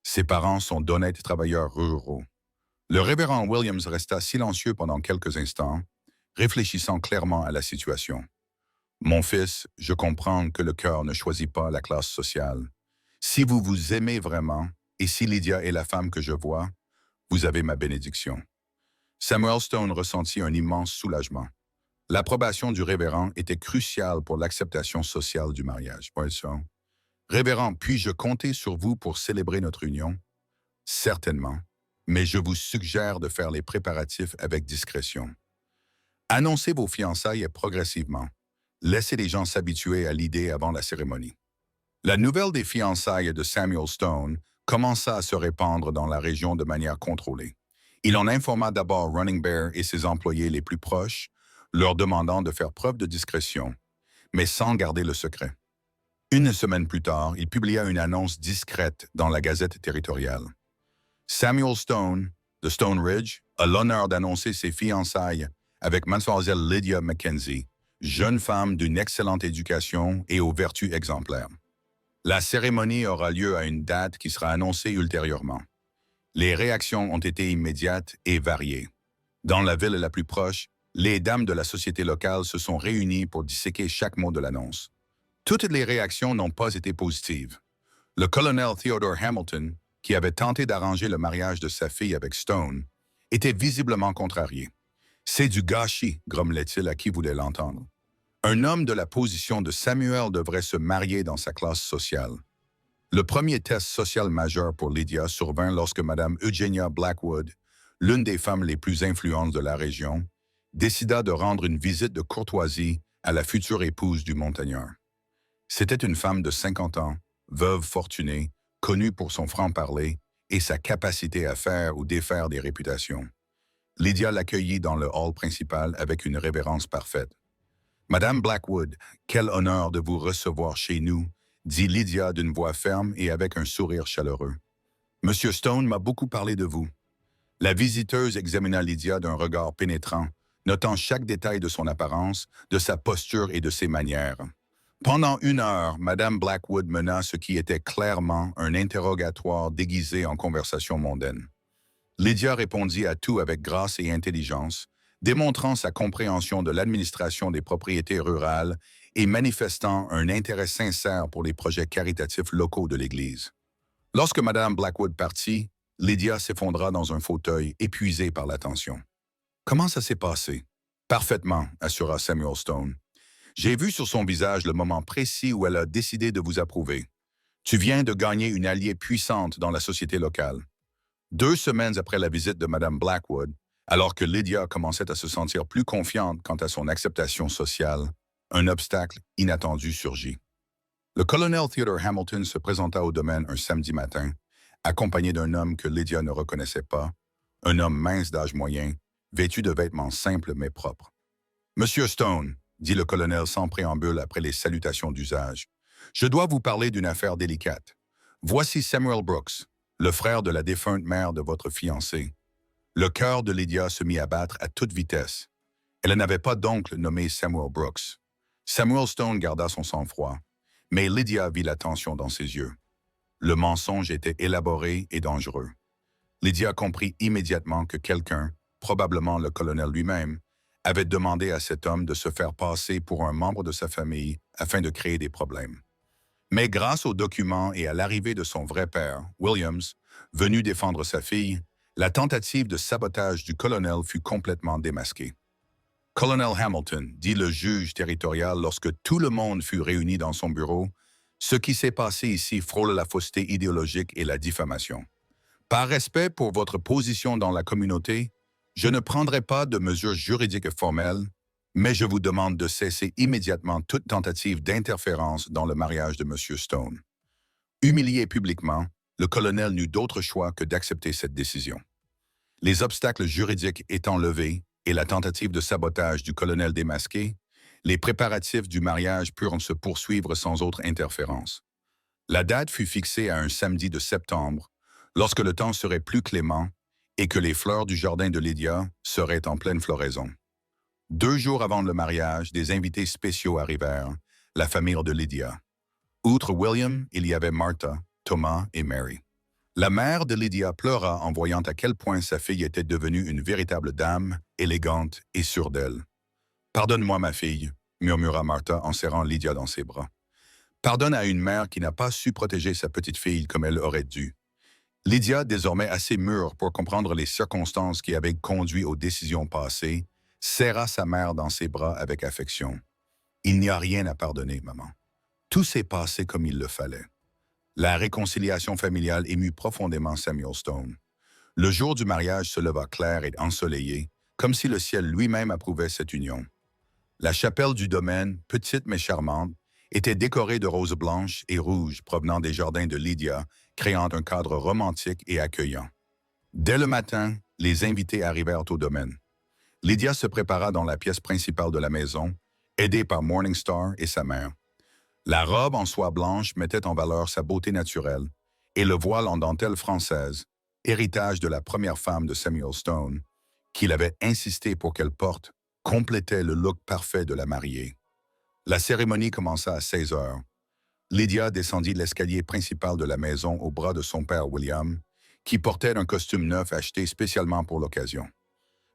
S1: Ses parents sont d'honnêtes travailleurs ruraux. » Le révérend Williams resta silencieux pendant quelques instants, réfléchissant clairement à la situation. « Mon fils, je comprends que le cœur ne choisit pas la classe sociale. Si vous vous aimez vraiment, et si Lydia est la femme que je vois, vous avez ma bénédiction. » Samuel Stone ressentit un immense soulagement. L'approbation du révérend était cruciale pour l'acceptation sociale du mariage. « Révérend, puis-je compter sur vous pour célébrer notre union? » « Certainement, mais je vous suggère de faire les préparatifs avec discrétion. Annoncez vos fiançailles progressivement. Laissez les gens s'habituer à l'idée avant la cérémonie. » La nouvelle des fiançailles de Samuel Stone commença à se répandre dans la région de manière contrôlée. Il en informa d'abord Running Bear et ses employés les plus proches, leur demandant de faire preuve de discrétion, mais sans garder le secret. Une semaine plus tard, il publia une annonce discrète dans la Gazette territoriale. Samuel Stone, de Stone Ridge, a l'honneur d'annoncer ses fiançailles avec Mademoiselle Lydia Mackenzie, jeune femme d'une excellente éducation et aux vertus exemplaires. La cérémonie aura lieu à une date qui sera annoncée ultérieurement. Les réactions ont été immédiates et variées. Dans la ville la plus proche, les dames de la société locale se sont réunies pour disséquer chaque mot de l'annonce. Toutes les réactions n'ont pas été positives. Le colonel Theodore Hamilton, qui avait tenté d'arranger le mariage de sa fille avec Stone, était visiblement contrarié. « C'est du gâchis », grommelait-il à qui voulait l'entendre. Un homme de la position de Samuel devrait se marier dans sa classe sociale. Le premier test social majeur pour Lydia survint lorsque Mme Eugenia Blackwood, l'une des femmes les plus influentes de la région, décida de rendre une visite de courtoisie à la future épouse du montagnard. C'était une femme de 50 ans, veuve fortunée, connu pour son franc-parler et sa capacité à faire ou défaire des réputations. Lydia l'accueillit dans le hall principal avec une révérence parfaite. Madame Blackwood, quel honneur de vous recevoir chez nous, dit Lydia d'une voix ferme et avec un sourire chaleureux. Monsieur Stone m'a beaucoup parlé de vous. La visiteuse examina Lydia d'un regard pénétrant, notant chaque détail de son apparence, de sa posture et de ses manières. Pendant 1 heure, Madame Blackwood mena ce qui était clairement un interrogatoire déguisé en conversation mondaine. Lydia répondit à tout avec grâce et intelligence, démontrant sa compréhension de l'administration des propriétés rurales et manifestant un intérêt sincère pour les projets caritatifs locaux de l'Église. Lorsque Madame Blackwood partit, Lydia s'effondra dans un fauteuil, épuisée par l'attention. « Comment ça s'est passé? »« Parfaitement, » assura Samuel Stone. « J'ai vu sur son visage le moment précis où elle a décidé de vous approuver. Tu viens de gagner une alliée puissante dans la société locale. » 2 semaines après la visite de Madame Blackwood, alors que Lydia commençait à se sentir plus confiante quant à son acceptation sociale, un obstacle inattendu surgit. Le colonel Theodore Hamilton se présenta au domaine un samedi matin, accompagné d'un homme que Lydia ne reconnaissait pas, un homme mince d'âge moyen, vêtu de vêtements simples mais propres. « Monsieur Stone, » dit le colonel sans préambule après les salutations d'usage, « je dois vous parler d'une affaire délicate. Voici Samuel Brooks, le frère de la défunte mère de votre fiancé. » Le cœur de Lydia se mit à battre à toute vitesse. Elle n'avait pas d'oncle nommé Samuel Brooks. Samuel Stone garda son sang-froid, mais Lydia vit la tension dans ses yeux. Le mensonge était élaboré et dangereux. Lydia comprit immédiatement que quelqu'un, probablement le colonel lui-même, avait demandé à cet homme de se faire passer pour un membre de sa famille afin de créer des problèmes. Mais grâce aux documents et à l'arrivée de son vrai père, Williams, venu défendre sa fille, la tentative de sabotage du colonel fut complètement démasquée. « Colonel Hamilton, » dit le juge territorial lorsque tout le monde fut réuni dans son bureau, « ce qui s'est passé ici frôle la fausseté idéologique et la diffamation. Par respect pour votre position dans la communauté, je ne prendrai pas de mesures juridiques formelles, mais je vous demande de cesser immédiatement toute tentative d'interférence dans le mariage de M. Stone. » Humilié publiquement, le colonel n'eut d'autre choix que d'accepter cette décision. Les obstacles juridiques étant levés et la tentative de sabotage du colonel démasquée, les préparatifs du mariage purent se poursuivre sans autre interférence. La date fut fixée à un samedi de septembre, lorsque le temps serait plus clément et que les fleurs du jardin de Lydia seraient en pleine floraison. 2 jours avant le mariage, des invités spéciaux arrivèrent, la famille de Lydia. Outre William, il y avait Martha, Thomas et Mary. La mère de Lydia pleura en voyant à quel point sa fille était devenue une véritable dame, élégante et sûre d'elle. « Pardonne-moi, ma fille, » murmura Martha en serrant Lydia dans ses bras. « Pardonne à une mère qui n'a pas su protéger sa petite fille comme elle aurait dû. » Lydia, désormais assez mûre pour comprendre les circonstances qui avaient conduit aux décisions passées, serra sa mère dans ses bras avec affection. « Il n'y a rien à pardonner, maman. Tout s'est passé comme il le fallait. » La réconciliation familiale émut profondément Samuel Stone. Le jour du mariage se leva clair et ensoleillé, comme si le ciel lui-même approuvait cette union. La chapelle du domaine, petite mais charmante, était décorée de roses blanches et rouges provenant des jardins de Lydia, créant un cadre romantique et accueillant. Dès le matin, les invités arrivèrent au domaine. Lydia se prépara dans la pièce principale de la maison, aidée par Morningstar et sa mère. La robe en soie blanche mettait en valeur sa beauté naturelle, et le voile en dentelle française, héritage de la première femme de Samuel Stone, qu'il avait insisté pour qu'elle porte, complétait le look parfait de la mariée. La cérémonie commença à 16 heures. Lydia descendit l'escalier principal de la maison au bras de son père William, qui portait un costume neuf acheté spécialement pour l'occasion.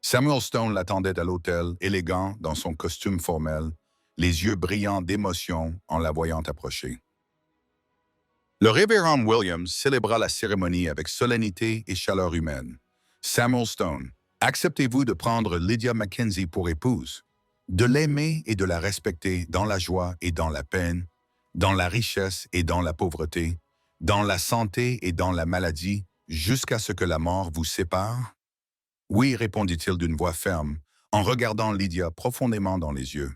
S1: Samuel Stone l'attendait à l'hôtel, élégant dans son costume formel, les yeux brillants d'émotion en la voyant approcher. Le révérend Williams célébra la cérémonie avec solennité et chaleur humaine. « Samuel Stone, acceptez-vous de prendre Lydia Mackenzie pour épouse, de l'aimer et de la respecter dans la joie et dans la peine, dans la richesse et dans la pauvreté, dans la santé et dans la maladie, jusqu'à ce que la mort vous sépare? » « Oui, » répondit-il d'une voix ferme, en regardant Lydia profondément dans les yeux.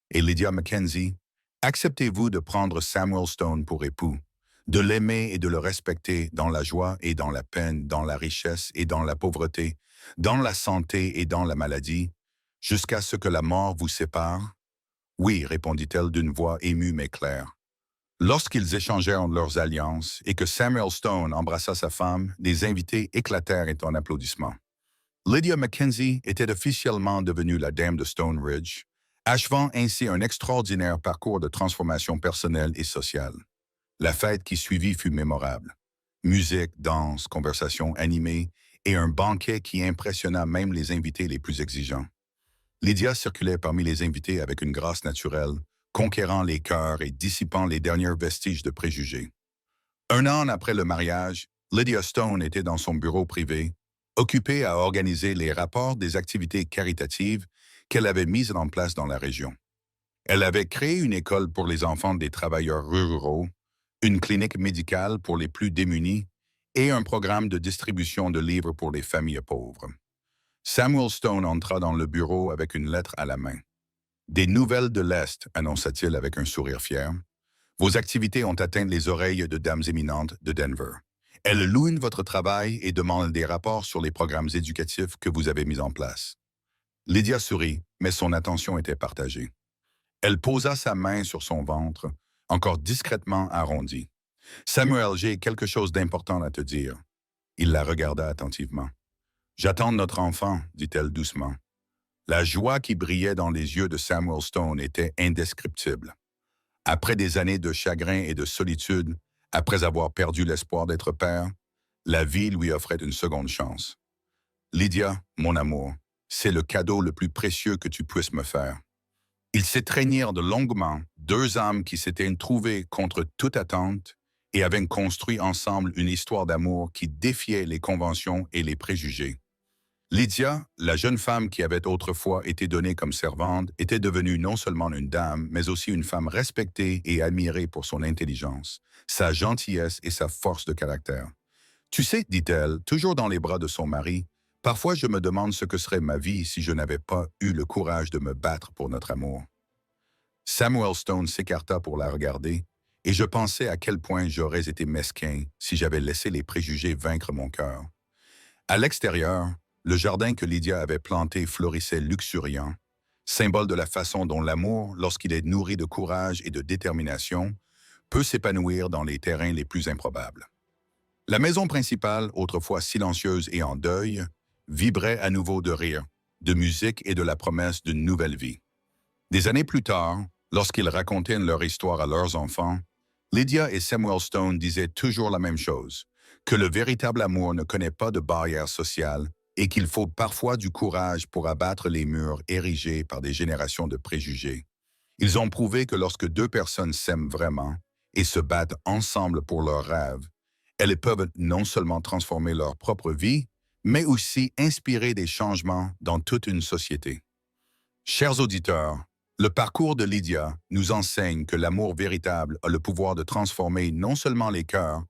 S1: « Et Lydia Mackenzie, acceptez-vous de prendre Samuel Stone pour époux, de l'aimer et de le respecter dans la joie et dans la peine, dans la richesse et dans la pauvreté, dans la santé et dans la maladie, jusqu'à ce que la mort vous sépare? Oui, répondit-elle d'une voix émue mais claire. Lorsqu'ils échangèrent leurs alliances et que Samuel Stone embrassa sa femme, les invités éclatèrent en applaudissements. Lydia Mackenzie était officiellement devenue la dame de Stone Ridge, achevant ainsi un extraordinaire parcours de transformation personnelle et sociale. La fête qui suivit fut mémorable. Musique, danse, conversations animées et un banquet qui impressionna même les invités les plus exigeants. Lydia circulait parmi les invités avec une grâce naturelle, conquérant les cœurs et dissipant les derniers vestiges de préjugés. Un an après le mariage, Lydia Stone était dans son bureau privé, occupée à organiser les rapports des activités caritatives qu'elle avait mises en place dans la région. Elle avait créé une école pour les enfants des travailleurs ruraux, une clinique médicale pour les plus démunis et un programme de distribution de livres pour les familles pauvres. Samuel Stone entra dans le bureau avec une lettre à la main. « Des nouvelles de l'Est », annonça-t-il avec un sourire fier. « Vos activités ont atteint les oreilles de dames éminentes de Denver. Elles louent votre travail et demandent des rapports sur les programmes éducatifs que vous avez mis en place. » Lydia sourit, mais son attention était partagée. Elle posa sa main sur son ventre, encore discrètement arrondi. « Samuel, j'ai quelque chose d'important à te dire. » Il la regarda attentivement. « J'attends notre enfant, dit-elle doucement. La joie qui brillait dans les yeux de Samuel Stone était indescriptible. Après des années de chagrin et de solitude, après avoir perdu l'espoir d'être père, la vie lui offrait une seconde chance. « Lydia, mon amour, c'est le cadeau le plus précieux que tu puisses me faire. » Ils s'étreignirent de longuement, deux âmes qui s'étaient trouvées contre toute attente et avaient construit ensemble une histoire d'amour qui défiait les conventions et les préjugés. Lydia, la jeune femme qui avait autrefois été donnée comme servante, était devenue non seulement une dame, mais aussi une femme respectée et admirée pour son intelligence, sa gentillesse et sa force de caractère. « Tu sais, dit-elle, toujours dans les bras de son mari, parfois je me demande ce que serait ma vie si je n'avais pas eu le courage de me battre pour notre amour. » Samuel Stone s'écarta pour la regarder, et je pensais à quel point j'aurais été mesquin si j'avais laissé les préjugés vaincre mon cœur. À l'extérieur, le jardin que Lydia avait planté florissait luxuriant, symbole de la façon dont l'amour, lorsqu'il est nourri de courage et de détermination, peut s'épanouir dans les terrains les plus improbables. La maison principale, autrefois silencieuse et en deuil, vibrait à nouveau de rire, de musique et de la promesse d'une nouvelle vie. Des années plus tard, lorsqu'ils racontaient leur histoire à leurs enfants, Lydia et Samuel Stone disaient toujours la même chose, que le véritable amour ne connaît pas de barrières sociales et qu'il faut parfois du courage pour abattre les murs érigés par des générations de préjugés. Ils ont prouvé que lorsque deux personnes s'aiment vraiment et se battent ensemble pour leurs rêves, elles peuvent non seulement transformer leur propre vie, mais aussi inspirer des changements dans toute une société. Chers auditeurs, le parcours de Lydia nous enseigne que l'amour véritable a le pouvoir de transformer non seulement les cœurs,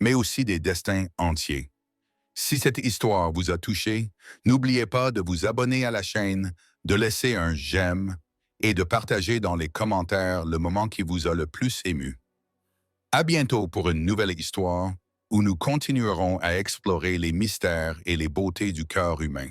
S1: mais aussi des destins entiers. Si cette histoire vous a touché, n'oubliez pas de vous abonner à la chaîne, de laisser un j'aime et de partager dans les commentaires le moment qui vous a le plus ému. À bientôt pour une nouvelle histoire où nous continuerons à explorer les mystères et les beautés du cœur humain.